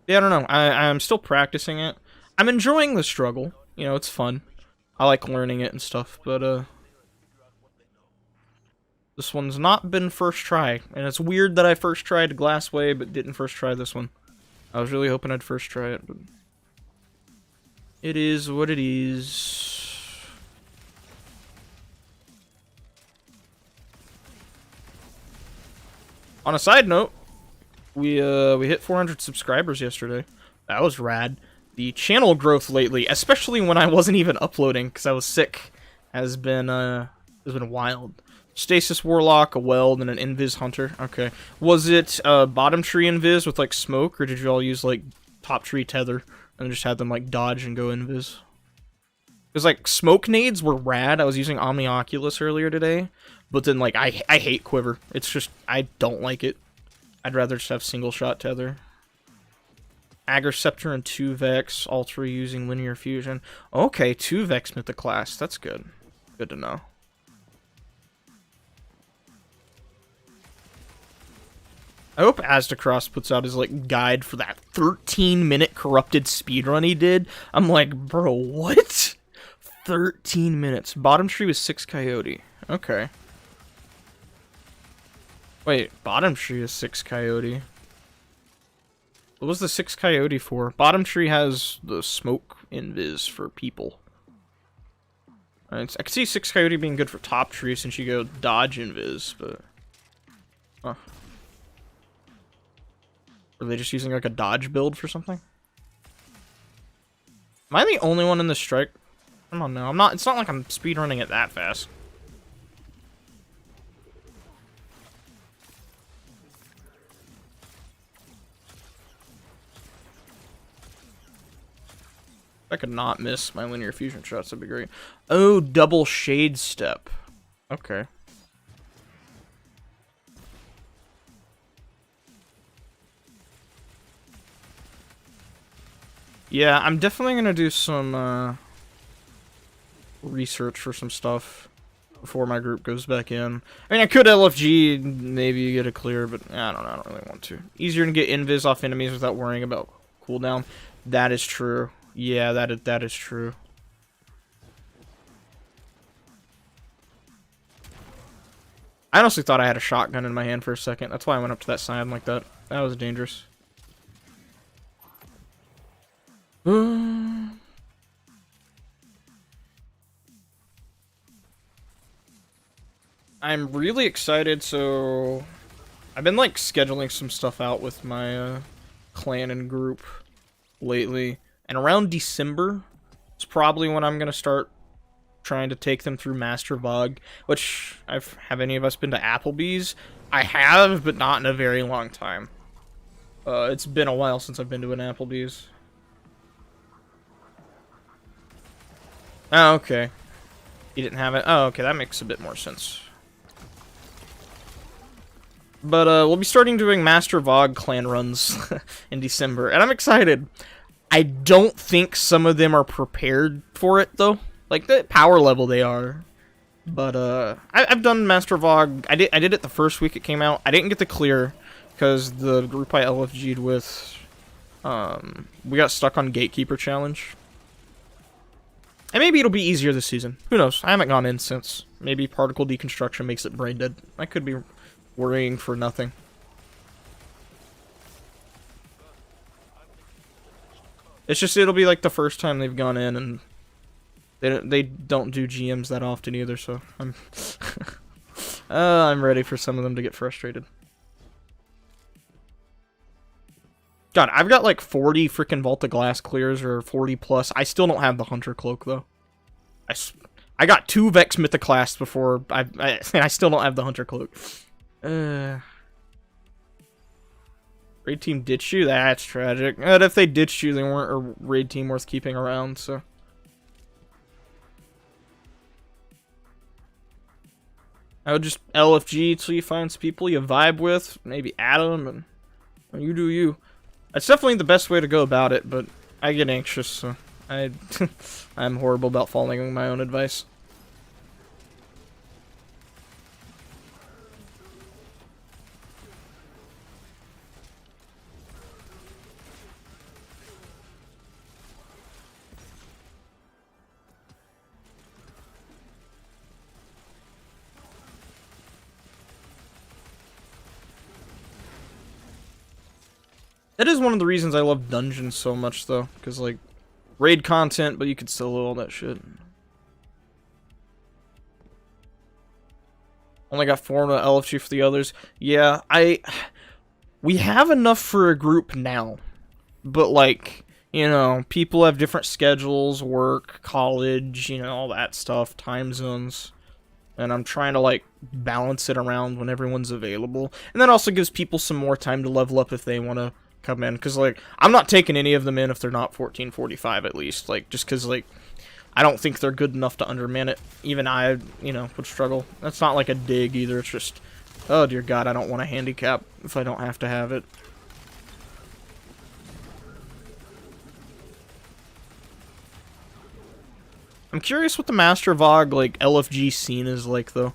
Yeah, I don't know. I'm still practicing it. I'm enjoying the struggle. You know, it's fun. I like learning it and stuff, but, this one's not been first try. And it's weird that I first tried Glassway, but didn't first try this one. I was really hoping I'd first try it, but... it is what it is. On a side note, we hit 400 subscribers yesterday. That was rad. The channel growth lately, especially when I wasn't even uploading because I was sick, has been wild. Stasis Warlock, a Weld, and an Invis Hunter. Okay. Was it bottom tree Invis with like smoke, or did you all use like top tree Tether and just had them like dodge and go Invis? Because like smoke nades were rad. I was using Omnioculus earlier today, but then like I hate Quiver. It's just I don't like it. I'd rather just have single shot Tether. Agriceptor and 2 Vex, all 3 using linear fusion. Okay, 2 Vex mythic class. That's good. Good to know. I hope Aztecross puts out his like guide for that 13-minute corrupted speedrun he did. I'm like, bro, what? 13 minutes. Bottom tree was 6 Coyote. Okay. Wait, bottom tree is 6 Coyote. What was the 6 Coyote for? Bottom tree has the smoke invis for people. I can see 6 Coyote being good for top tree since you go dodge invis, but... huh. Are they just using like a dodge build for something? Am I the only one in this strike? I don't know. I'm not. It's not like I'm speedrunning it that fast. If I could not miss my linear fusion shots, that'd be great. Oh, double shade step. Okay. Yeah, I'm definitely gonna do some research for some stuff before my group goes back in. I mean, I could LFG, maybe get a clear, but I don't know. I don't really want to. Easier to get invis off enemies without worrying about cooldown. That is true. Yeah, that is true. I honestly thought I had a shotgun in my hand for a second. That's why I went up to that side like that. That was dangerous. I'm really excited, so I've been like scheduling some stuff out with my clan and group lately, and around December is probably when I'm gonna start trying to take them through Master Vog. Which have any of us been to Applebee's? I have, but not in a very long time. It's been a while since I've been to an Applebee's. Oh, okay. You didn't have it? Oh, okay, that makes a bit more sense. But, we'll be starting doing Master Vog clan runs in December, and I'm excited. I don't think some of them are prepared for it, though. Like, the power level they are. But, I've done Master Vog. I did it the first week it came out. I didn't get the clear, because the group I LFG'd with, we got stuck on Gatekeeper Challenge. And maybe it'll be easier this season. Who knows? I haven't gone in since. Maybe particle deconstruction makes it brain dead. I could be worrying for nothing. It's just it'll be like the first time they've gone in, and they don't do GMs that often either. So I'm I'm ready for some of them to get frustrated. God, I've got like 40 freaking Vault of Glass clears, or 40 plus. I still don't have the Hunter Cloak, though. I got 2 Vex Mythoclast before, and I still don't have the Hunter Cloak. Raid team ditched you? That's tragic. But if they ditched you, they weren't a raid team worth keeping around, so. I would just LFG till you find some people you vibe with, maybe add them, and you do you. That's definitely the best way to go about it, but I get anxious, so I'm horrible about following my own advice. That is one of the reasons I love dungeons so much, though, because, like, raid content, but you could still do all that shit. Only got 4 on LFG for the others. Yeah, we have enough for a group now, but, like, you know, people have different schedules, work, college, you know, all that stuff, time zones. And I'm trying to, like, balance it around when everyone's available. And that also gives people some more time to level up if they want to come in, because, like, I'm not taking any of them in if they're not 1445 at least, like, just because, like, I don't think they're good enough to underman it. Even I, you know, would struggle. That's not like a dig either, it's just, oh dear god, I don't want a handicap if I don't have to have it. I'm curious what the Master Vogue, like, LFG scene is like, though.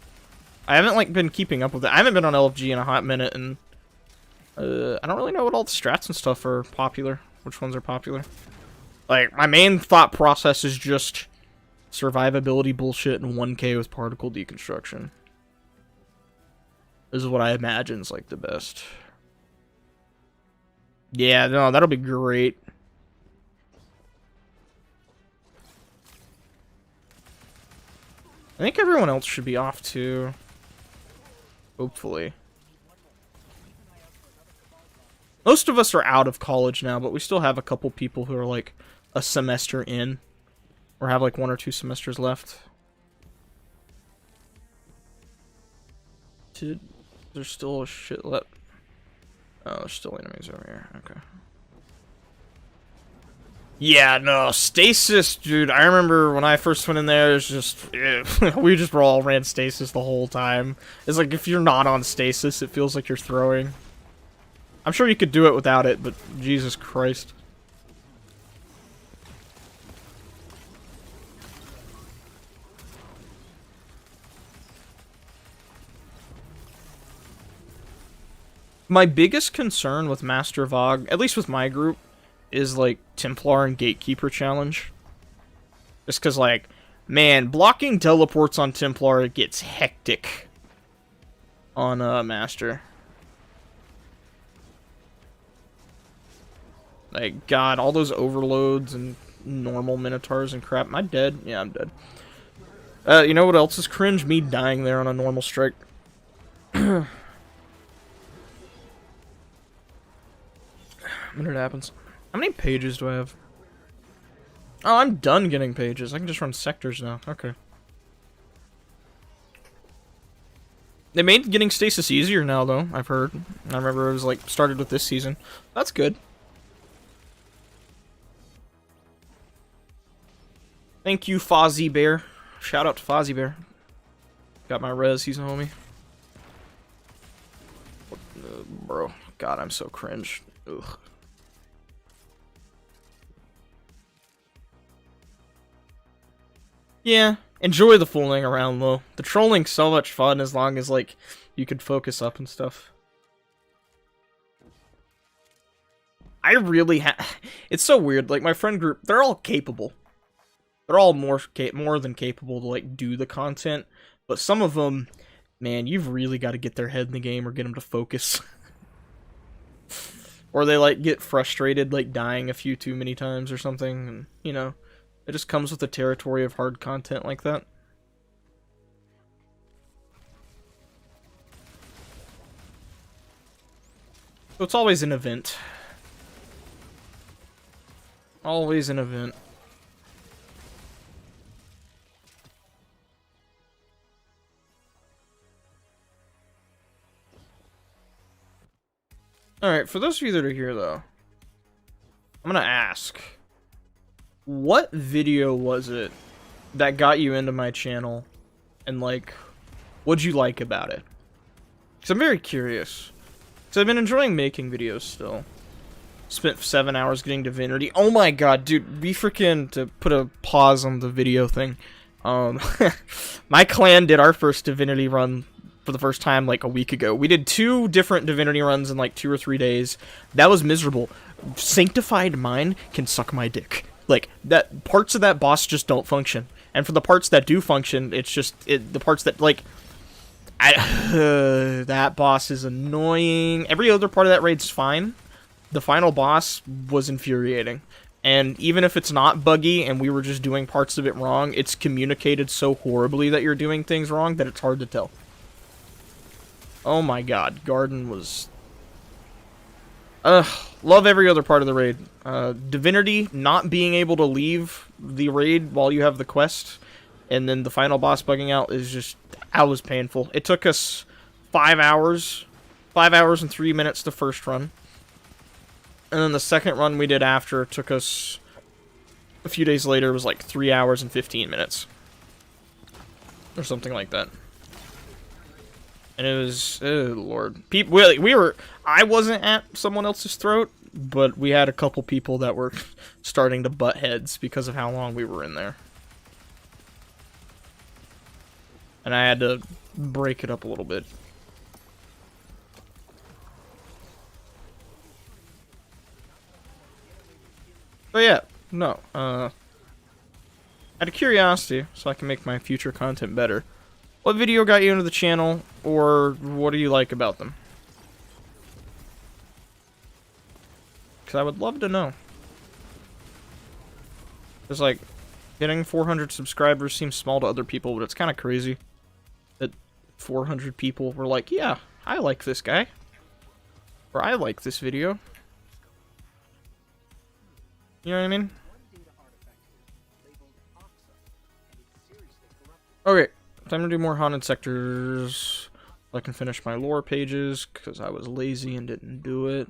I haven't, like, been keeping up with it. I haven't been on LFG in a hot minute, and I don't really know what all the strats and stuff are popular. Which ones are popular? Like, my main thought process is just survivability bullshit and 1k with particle deconstruction. This is what I imagine is, like, the best. Yeah, no, that'll be great. I think everyone else should be off, too. Hopefully. Most of us are out of college now, but we still have a couple people who are, like, a semester in. Or have, like, 1 or 2 semesters left. There's still a shit left. Oh, there's still enemies over here. Okay. Yeah, no, stasis, dude. I remember when I first went in there, it's just, we just all ran stasis the whole time. It's like, if you're not on stasis, it feels like you're throwing. I'm sure you could do it without it, but Jesus Christ. My biggest concern with Master Vogue, at least with my group, is, like, Templar and Gatekeeper challenge. Just because, like, man, blocking teleports on Templar gets hectic on Master. Like, God, all those overloads and normal Minotaurs and crap. Am I dead? Yeah, I'm dead. You know what else is cringe? Me dying there on a normal strike. When it happens. How many pages do I have? Oh, I'm done getting pages. I can just run sectors now. Okay. They made getting stasis easier now, though, I've heard. I remember it was, like, started with this season. That's good. Thank you, Fozzie Bear. Shout out to Fozzie Bear. Got my res, he's a homie. Bro, God, I'm so cringe. Ugh. Yeah, enjoy the fooling around, though. The trolling's so much fun as long as, like, you could focus up and stuff. I really it's so weird, like, my friend group, they're all capable. They're all more than capable to, like, do the content, but some of them, man, you've really got to get their head in the game or get them to focus. Or they, like, get frustrated, like, dying a few too many times or something, and, you know, it just comes with the territory of hard content like that. So it's always an event. Always an event. Alright, for those of you that are here, though, I'm gonna ask, what video was it that got you into my channel? And, like, What'd you like about it? Because I'm very curious. So I've been enjoying making videos still. Spent 7 hours getting Divinity. Oh my god, dude, we freaking, to put a pause on the video thing. My clan did our first Divinity run for the first time like a week ago. We did 2 different Divinity runs in like 2 or 3 days. That was miserable. Sanctified Mind can suck my dick. Like, that parts of that boss just don't function. And for the parts that do function, it's just the parts that like that boss is annoying. Every other part of that raid's fine. The final boss was infuriating. And even if it's not buggy and we were just doing parts of it wrong, it's communicated so horribly that you're doing things wrong that it's hard to tell. Oh my god, Garden was... love every other part of the raid. Divinity, not being able to leave the raid while you have the quest, and then the final boss bugging out is just... That was painful. It took us 5 hours. 5 hours and 3 minutes the first run. And then the second run we did after took us... A few days later, it was like 3 hours and 15 minutes. Or something like that. And it was... Oh, Lord. We were... I wasn't at someone else's throat, but we had a couple people that were starting to butt heads because of how long we were in there. And I had to break it up a little bit. But yeah, no, out of curiosity, so I can make my future content better, what video got you into the channel, or what do you like about them? Because I would love to know. It's like, getting 400 subscribers seems small to other people, but it's kind of crazy that 400 people were like, yeah, I like this guy. Or I like this video. You know what I mean? Okay, time to do more haunted sectors. I can finish my lore pages, because I was lazy and didn't do it.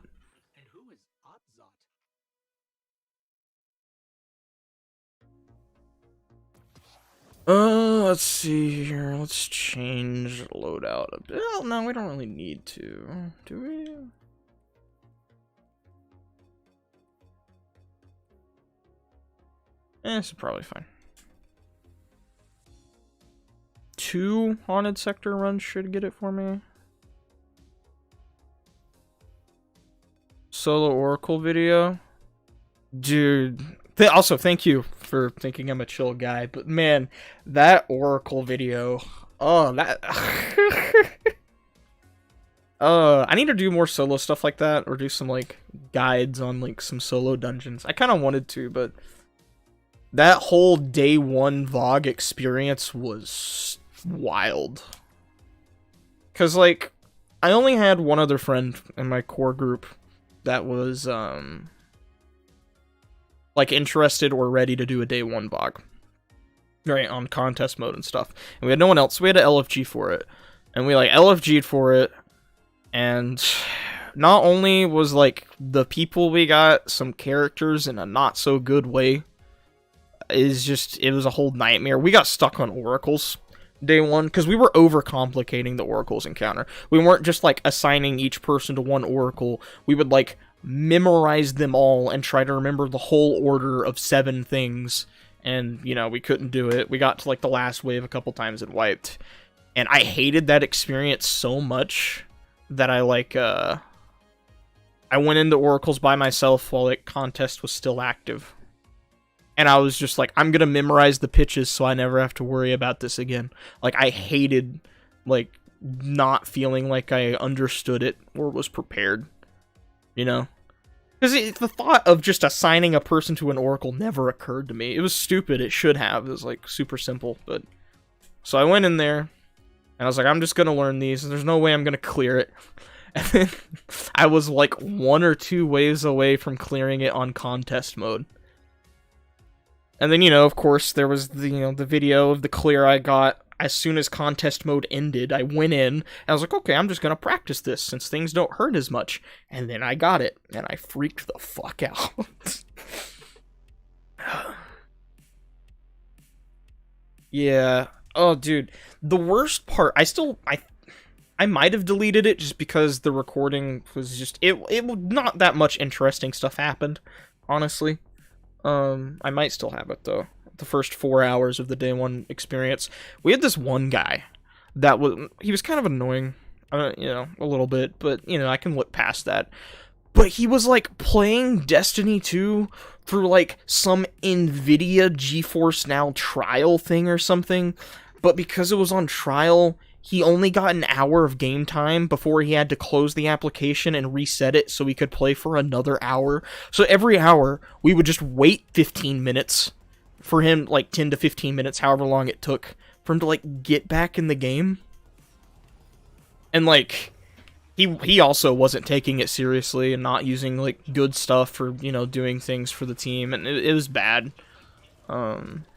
Let's see here. Let's change loadout a bit. Well, no, we don't really need to. Do we? This is probably fine. 2 haunted sector runs should get it for me. Solo Oracle video. Dude. Also, thank you for thinking I'm a chill guy, but man, that Oracle video, oh, that, I need to do more solo stuff like that, or do some, like, guides on, like, some solo dungeons. I kind of wanted to, but that whole day 1 VOG experience was wild. Because, like, I only had one other friend in my core group that was, like, interested or ready to do a day 1 VOG. Right, on contest mode and stuff. And we had no one else, so we had to LFG for it. And we, like, LFG'd for it, and not only was, like, the people we got some characters in a not-so-good way, it was a whole nightmare. We got stuck on oracles day 1, because we were overcomplicating the oracles encounter. We weren't just, like, assigning each person to one oracle. We would, like, memorize them all and try to remember the whole order of 7 things, and, you know, we couldn't do it. We got to, like, the last wave a couple times and wiped, and I hated that experience so much that I, like, I went into oracles by myself while, like, contest was still active, and I was just like, I'm gonna memorize the pitches so I never have to worry about this again. Like, I hated, like, not feeling like I understood it or was prepared. You know? Because the thought of just assigning a person to an oracle never occurred to me. It was stupid. It should have. It was, like, super simple. But so I went in there, and I was like, I'm just going to learn these, and there's no way I'm going to clear it. And then I was, like, 1 or 2 waves away from clearing it on contest mode. And then, you know, of course, there was the, you know, the video of the clear I got as soon as contest mode ended. I went in, and I was like, okay, I'm just gonna practice this, since things don't hurt as much. And then I got it, and I freaked the fuck out. Yeah, Oh, dude, the worst part. I might have deleted it just because the recording was just it not that much interesting stuff happened, honestly. I might still have it though. The first 4 hours of the day one experience, we had this one guy that he was kind of annoying, a little bit, but I can look past that. But he was like playing Destiny 2 through like some Nvidia GeForce Now trial thing or something. But because it was on trial, he only got an hour of game time before he had to close the application and reset it so he could play for another hour. So every hour, we would just wait 15 minutes for him, like 10 to 15 minutes, however long it took for him to like get back in the game. And like, he also wasn't taking it seriously and not using like good stuff for, doing things for the team, and it was bad. But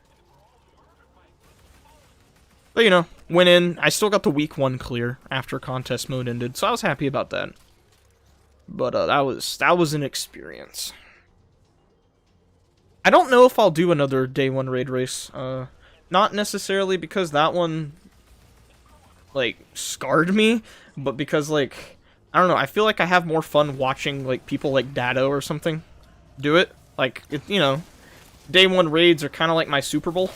went in. I still got the week 1 clear after contest mode ended, so I was happy about that. But that was an experience. I don't know if I'll do another day 1 raid race. Not necessarily because that one like scarred me, but because like I don't know, I feel like I have more fun watching like people like Dado or something do it. Like day 1 raids are kind of like my Super Bowl.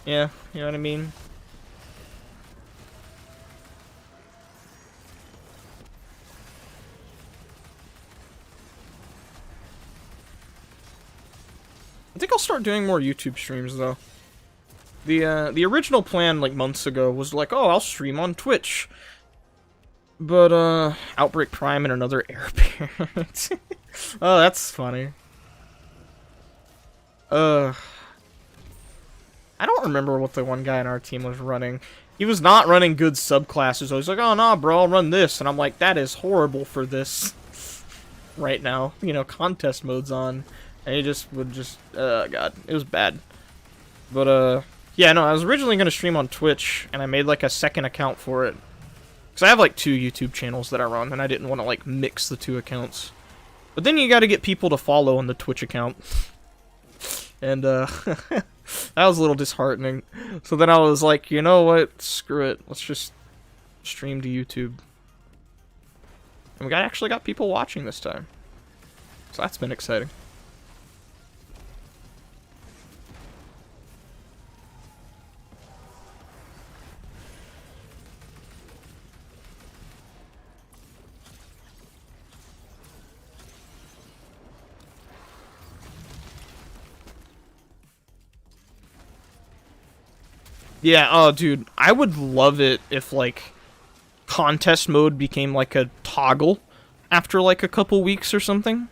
Yeah, you know what I mean? I think I'll start doing more YouTube streams though. The original plan like months ago was like, oh, I'll stream on Twitch. But Outbreak Prime and another heir apparent. Oh, that's funny. I don't remember what the one guy in our team was running. He was not running good subclasses. I was like, oh, nah, bro, I'll run this. And I'm like, that is horrible for this right now. Contest mode's on. And he just would just, God, it was bad. But, yeah, no, I was originally going to stream on Twitch, and I made, like, a second account for it. Because I have, like, 2 YouTube channels that I run, and I didn't want to, like, mix the 2 accounts. But then you got to get people to follow on the Twitch account. And, that was a little disheartening. So then I was like, you know what? Screw it. Let's just stream to YouTube. And we actually got people watching this time. So that's been exciting. Yeah, oh, dude, I would love it if, like, contest mode became, like, a toggle after, like, a couple weeks or something.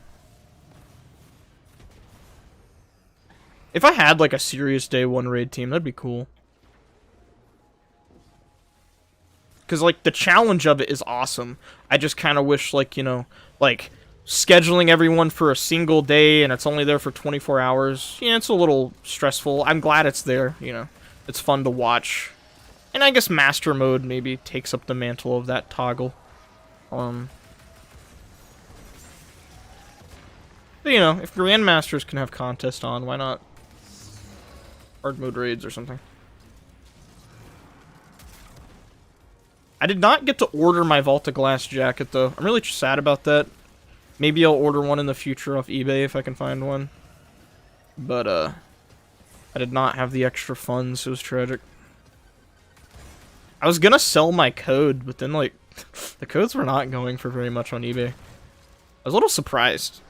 If I had, like, a serious day 1 raid team, that'd be cool. Because, like, the challenge of it is awesome. I just kind of wish, like, like, scheduling everyone for a single day and it's only there for 24 hours. Yeah, it's a little stressful. I'm glad it's there, It's fun to watch. And I guess Master Mode maybe takes up the mantle of that toggle. But, if Grandmasters can have contest on, why not? Hard mode raids or something. I did not get to order my Volta Glass jacket, though. I'm really sad about that. Maybe I'll order one in the future off eBay if I can find one. But, I did not have the extra funds. It was tragic. I was gonna sell my code, but then, like, the codes were not going for very much on eBay. I was a little surprised.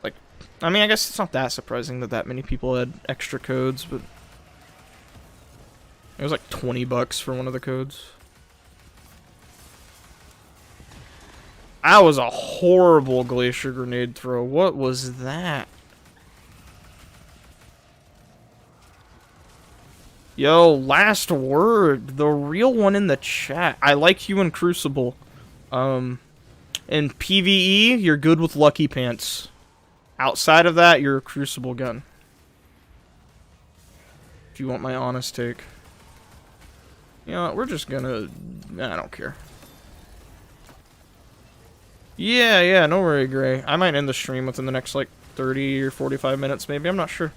Like, I mean, I guess it's not that surprising that many people had extra codes, but it was like $20 for one of the codes. That was a horrible glacier grenade throw. What was that? Yo, last word. The real one in the chat. I like you in Crucible. In PvE, you're good with Lucky Pants. Outside of that, you're a Crucible gun. If you want my honest take. We're just gonna... I don't care. Yeah, no worry, Gray. I might end the stream within the next, like, 30 or 45 minutes, maybe. I'm not sure.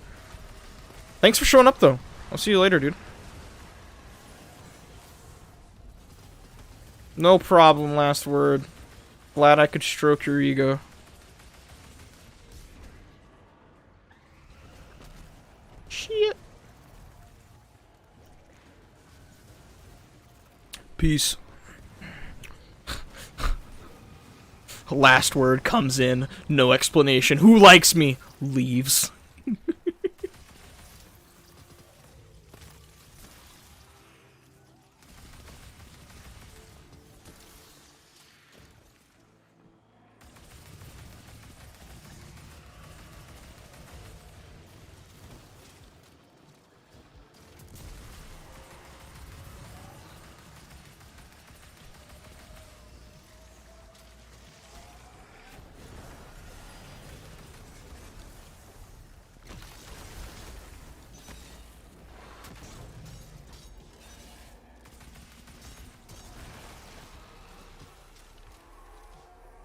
Thanks for showing up, though. I'll see you later, dude. No problem, last word. Glad I could stroke your ego. Shit. Peace. Last word comes in. No explanation. Who likes me? Leaves.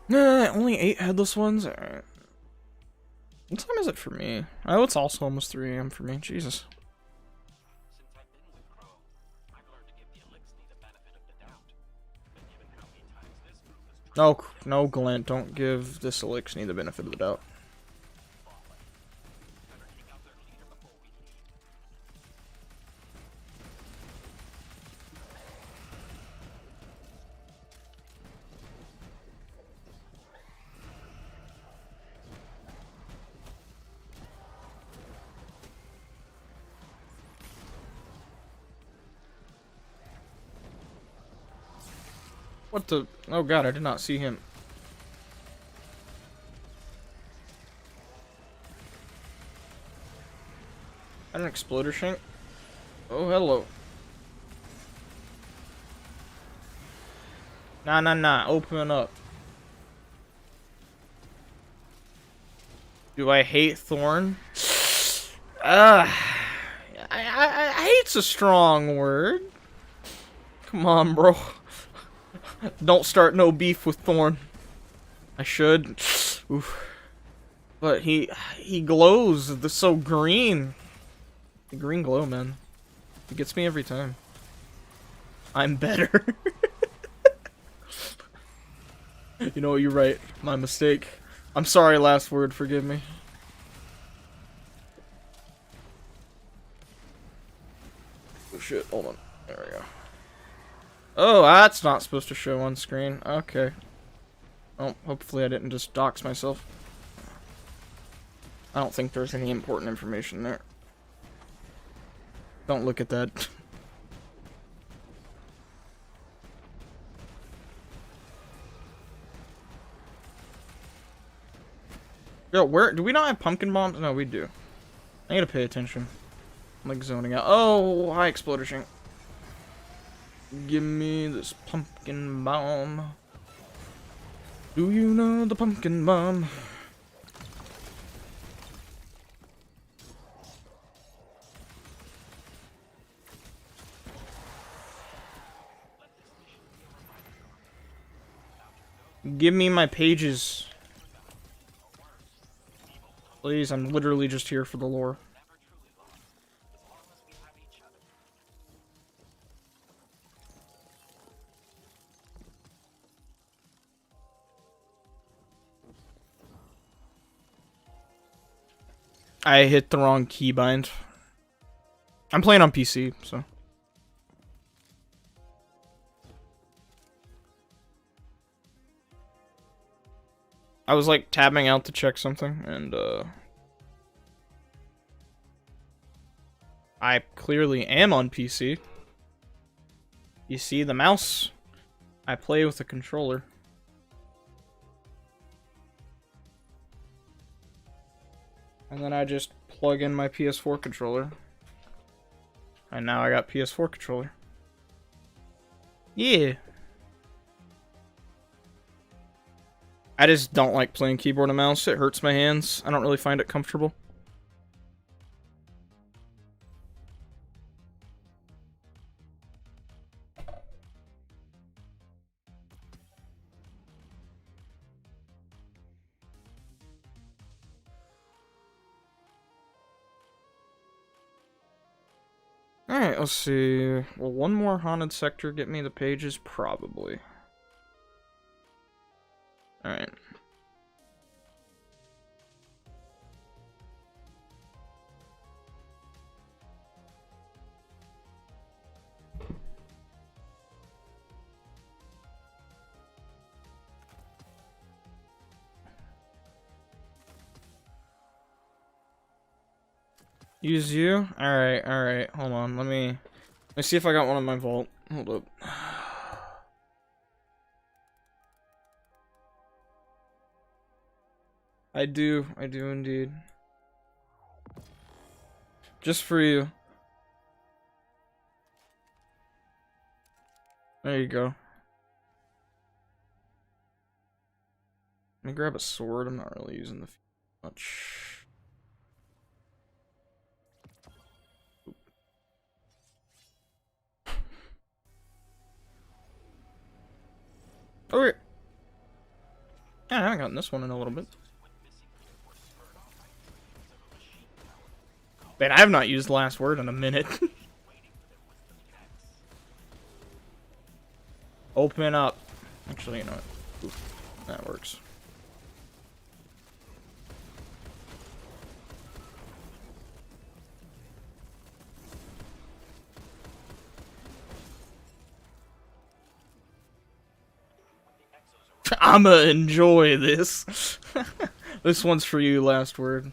Nah, only 8 headless ones? Alright. What time is it for me? Oh, it's also almost 3 AM for me. Jesus. No, no, Glint, don't give this Elixir the benefit of the doubt. What the? Oh god, I did not see him. An exploder shank? Oh, hello. Nah, open up. Do I hate Thorn? Hate's a strong word. Come on, bro. Don't start no beef with Thorn. I should. Oof. But he glows. They're so green. The green glow, man. It gets me every time. I'm better. You know what, you're right. My mistake. I'm sorry, last word, forgive me. Oh shit, hold on. There we go. Oh, that's not supposed to show on screen. Okay. Oh, hopefully I didn't just dox myself. I don't think there's any important information there. Don't look at that. Yo, where do we not have pumpkin bombs? No, we do. I need to pay attention. I'm like zoning out. Oh, hi, Exploder Shank. Give me this pumpkin bomb. Do you know the pumpkin bomb? Give me my pages. Please, I'm literally just here for the lore. I hit the wrong keybind. I'm playing on PC, so. I was like tabbing out to check something, and I clearly am on PC. You see the mouse? I play with a controller. And then I just plug in my PS4 controller. And now I got PS4 controller. Yeah. I just don't like playing keyboard and mouse. It hurts my hands. I don't really find it comfortable. Alright, let's see. Will one more haunted sector get me the pages? Probably. Alright. Use you? Alright, alright. Hold on. Let me see if I got one in my vault. Hold up. I do indeed. Just for you. There you go. Let me grab a sword. I'm not really using the much. Okay. Yeah, I haven't gotten this one in a little bit. Man, I have not used last word in a minute. Open up. Actually, you know what? Oof, that works. I'ma enjoy this. This one's for you, last word.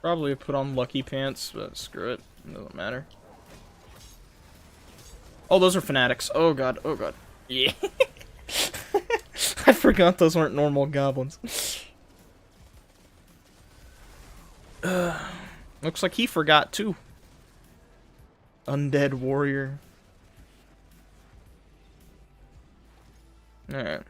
Probably put on lucky pants, but screw it. It doesn't matter. Oh, those are fanatics. Oh god, oh god. Yeah. I forgot those weren't normal goblins. Looks like he forgot too. Undead warrior. Alright.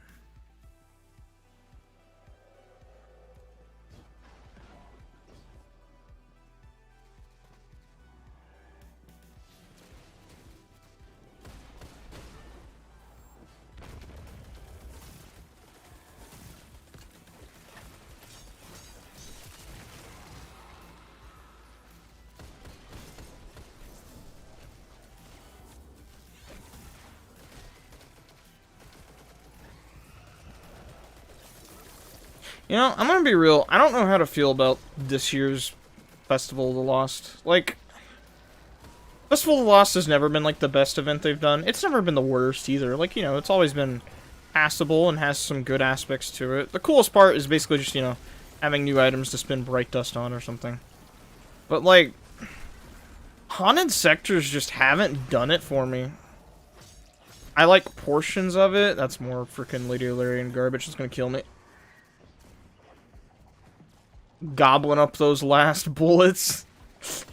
You know, I'm gonna be real. I don't know how to feel about this year's Festival of the Lost. Like, Festival of the Lost has never been, like, the best event they've done. It's never been the worst, either. Like, you know, it's always been passable and has some good aspects to it. The coolest part is basically just, you know, having new items to spin bright dust on or something. But, like, haunted sectors just haven't done it for me. I like portions of it. That's more freaking Lady Illyrian garbage. It's gonna kill me. Gobbling up those last bullets.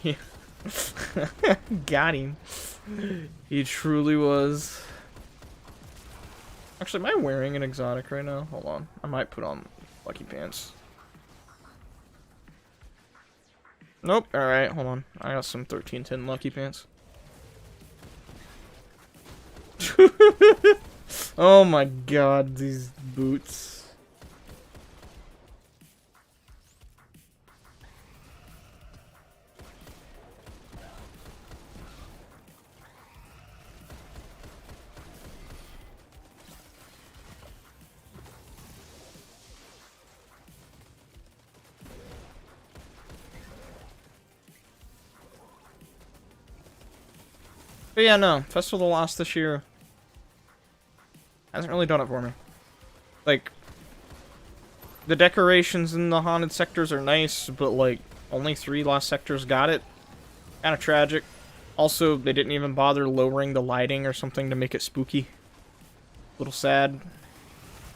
Yeah. Got him. He truly was. Actually, am I wearing an exotic right now? Hold on. I might put on lucky pants. Nope. Alright, hold on. I got some 1310 lucky pants. Oh my god, these boots. But yeah, no. Festival of the Lost this year hasn't really done it for me. Like, the decorations in the haunted sectors are nice, but, like, only 3 lost sectors got it. Kinda tragic. Also, they didn't even bother lowering the lighting or something to make it spooky. A little sad.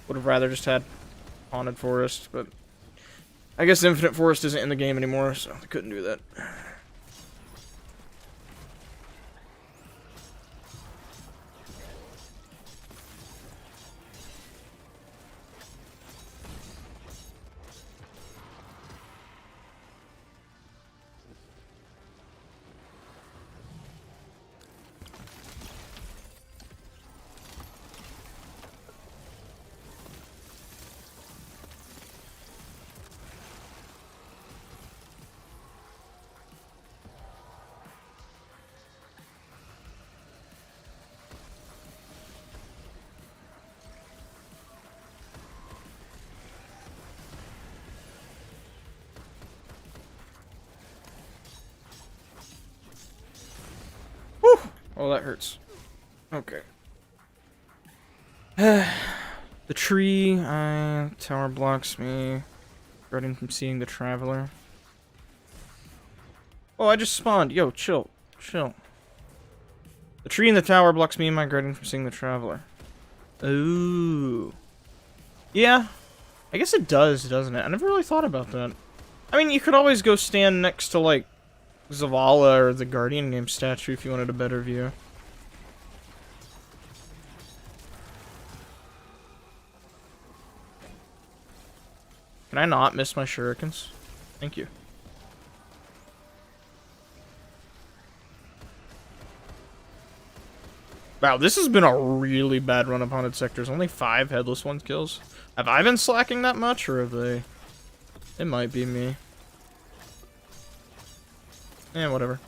Would have rather just had Haunted Forest, but I guess Infinite Forest isn't in the game anymore, so they couldn't do that. Oh, that hurts. Okay. The tree, tower blocks me. Preventing from seeing the traveler. Oh, I just spawned. Yo, chill. Chill. The tree in the tower blocks me and my garden from seeing the traveler. Ooh. Yeah. I guess it does, doesn't it? I never really thought about that. I mean, you could always go stand next to, like, Zavala or the Guardian Game statue if you wanted a better view. Can I not miss my shurikens? Thank you. Wow, this has been a really bad run of Haunted Sectors. Only 5 Headless Ones kills. Have I been slacking that much, or have they? It might be me. Eh, whatever.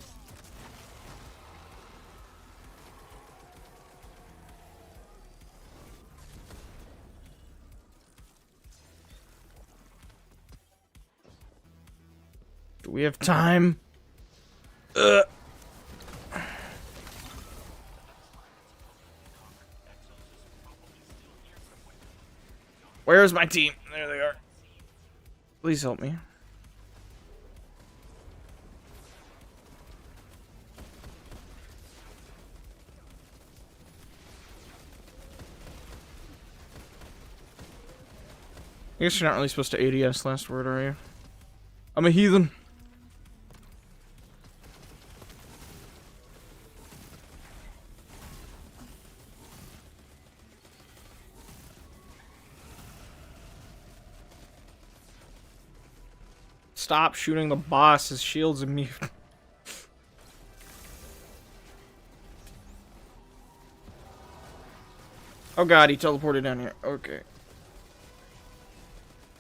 Do we have time? Where's my team? There they are. Please help me. I guess you're not really supposed to ADS last word, are you? I'm a heathen. Stop shooting the boss. His shield's immune. Oh god, he teleported down here. Okay.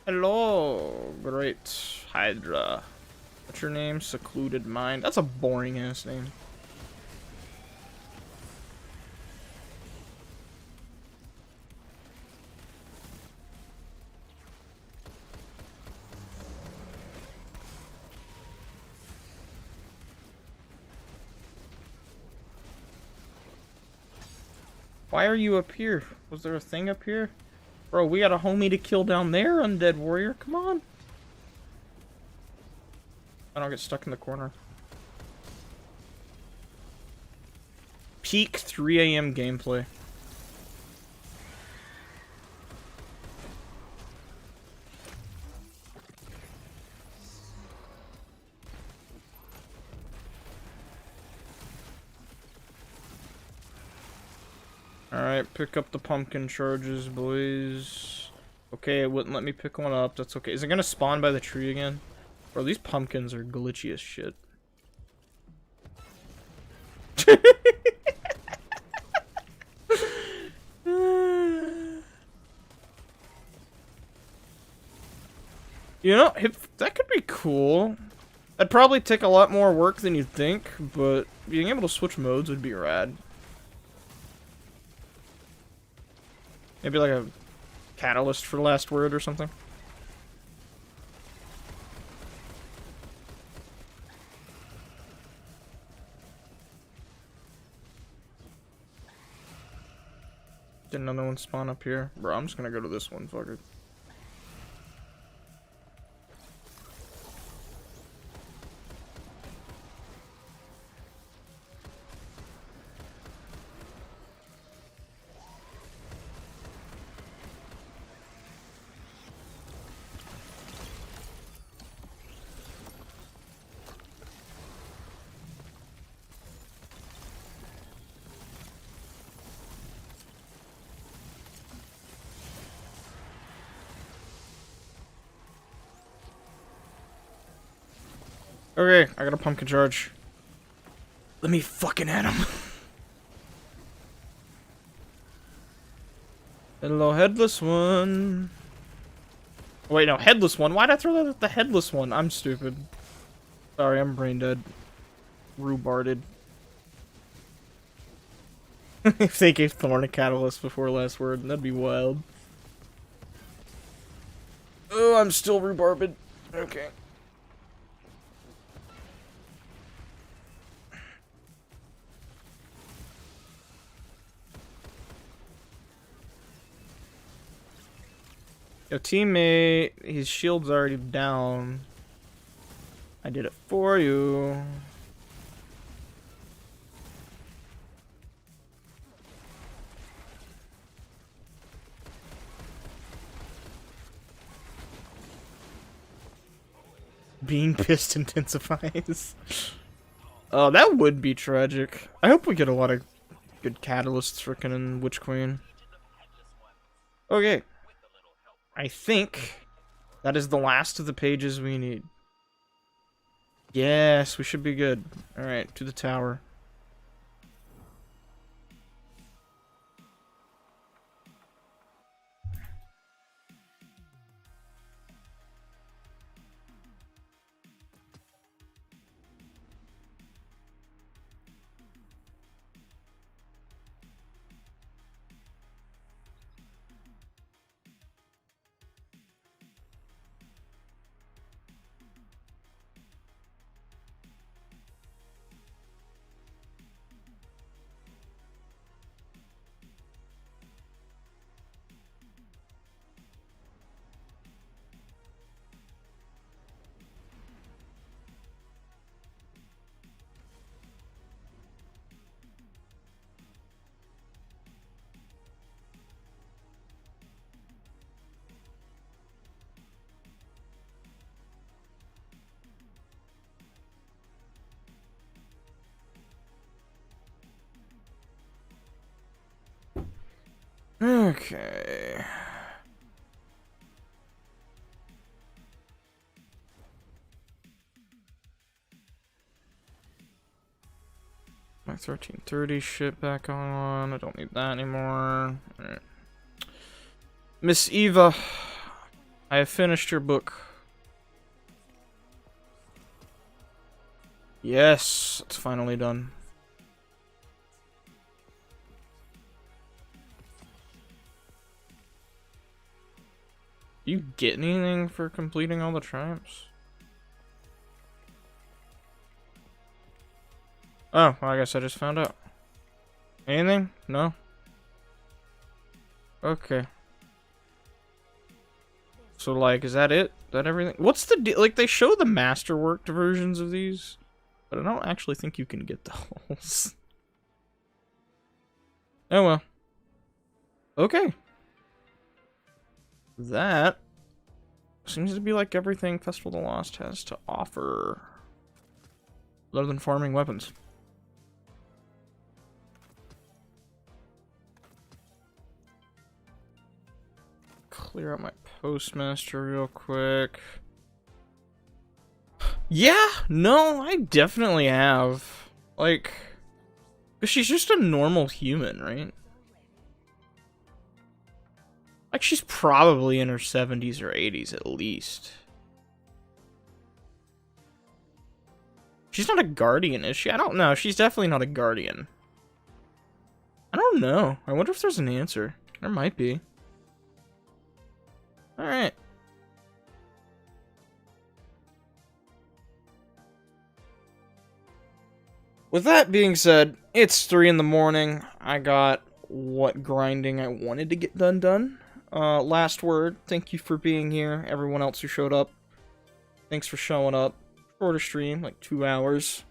Hello, great Hydra. What's your name? Secluded Mind. That's a boring ass name. Why are you up here? Was there a thing up here? Bro, we got a homie to kill down there, Undead Warrior. Come on. I don't get stuck in the corner. Peak 3 AM gameplay. Alright, pick up the pumpkin charges, boys. Okay, it wouldn't let me pick one up. That's okay. Is it gonna spawn by the tree again? Bro, these pumpkins are glitchy as shit. You know, that could be cool. That'd probably take a lot more work than you'd think, but being able to switch modes would be rad. Maybe like a catalyst for last word or something. Did another one spawn up here? Bro, I'm just gonna go to this one, fucker. Okay, I got a pumpkin charge. Let me fucking at him. Hello, headless one. Oh, wait, no, headless one. Why'd I throw that at the headless one? I'm stupid. Sorry, I'm brain dead. Rhubarded. If they gave Thorn a catalyst before last word, that'd be wild. Oh, I'm still rhubarbed. Okay. Yo, teammate, his shield's already down. I did it for you. Being pissed intensifies. Oh, that would be tragic. I hope we get a lot of good catalysts frickin' in Witch Queen. Okay. I think that is the last of the pages we need. Yes, we should be good. Alright, to the tower. Okay. My 1330 shit back on. I don't need that anymore. Alright. Miss Eva, I have finished your book. Yes, it's finally done. You get anything for completing all the triumphs? Oh, well, I guess I just found out. Anything? No? Okay. So, like, is that it? Is that everything? What's the deal? Like, they show the masterworked versions of these, but I don't actually think you can get those. Oh, well. Okay. That seems to be like everything Festival of the Lost has to offer. Other than farming weapons. Clear out my postmaster real quick. Yeah, no, I definitely have. Like, 'cause she's just a normal human, right? Like, she's probably in her 70s or 80s at least. She's not a guardian, is she? I don't know. She's definitely not a guardian. I don't know. I wonder if there's an answer. There might be. Alright. With that being said, it's 3 in the morning. I got what grinding I wanted to get done. Last word, thank you for being here. Everyone else who showed up, thanks for showing up. Shorter stream, like 2 hours.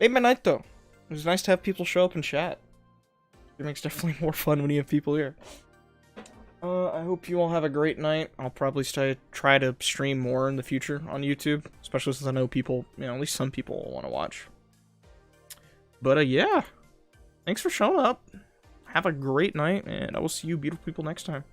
Made my night though. It was nice to have people show up and chat. It makes definitely more fun when you have people here. I hope you all have a great night. I'll probably try to stream more in the future on YouTube, especially since I know people, you know, at least some people will want to watch. But yeah, thanks for showing up. Have a great night, and I will see you beautiful people next time.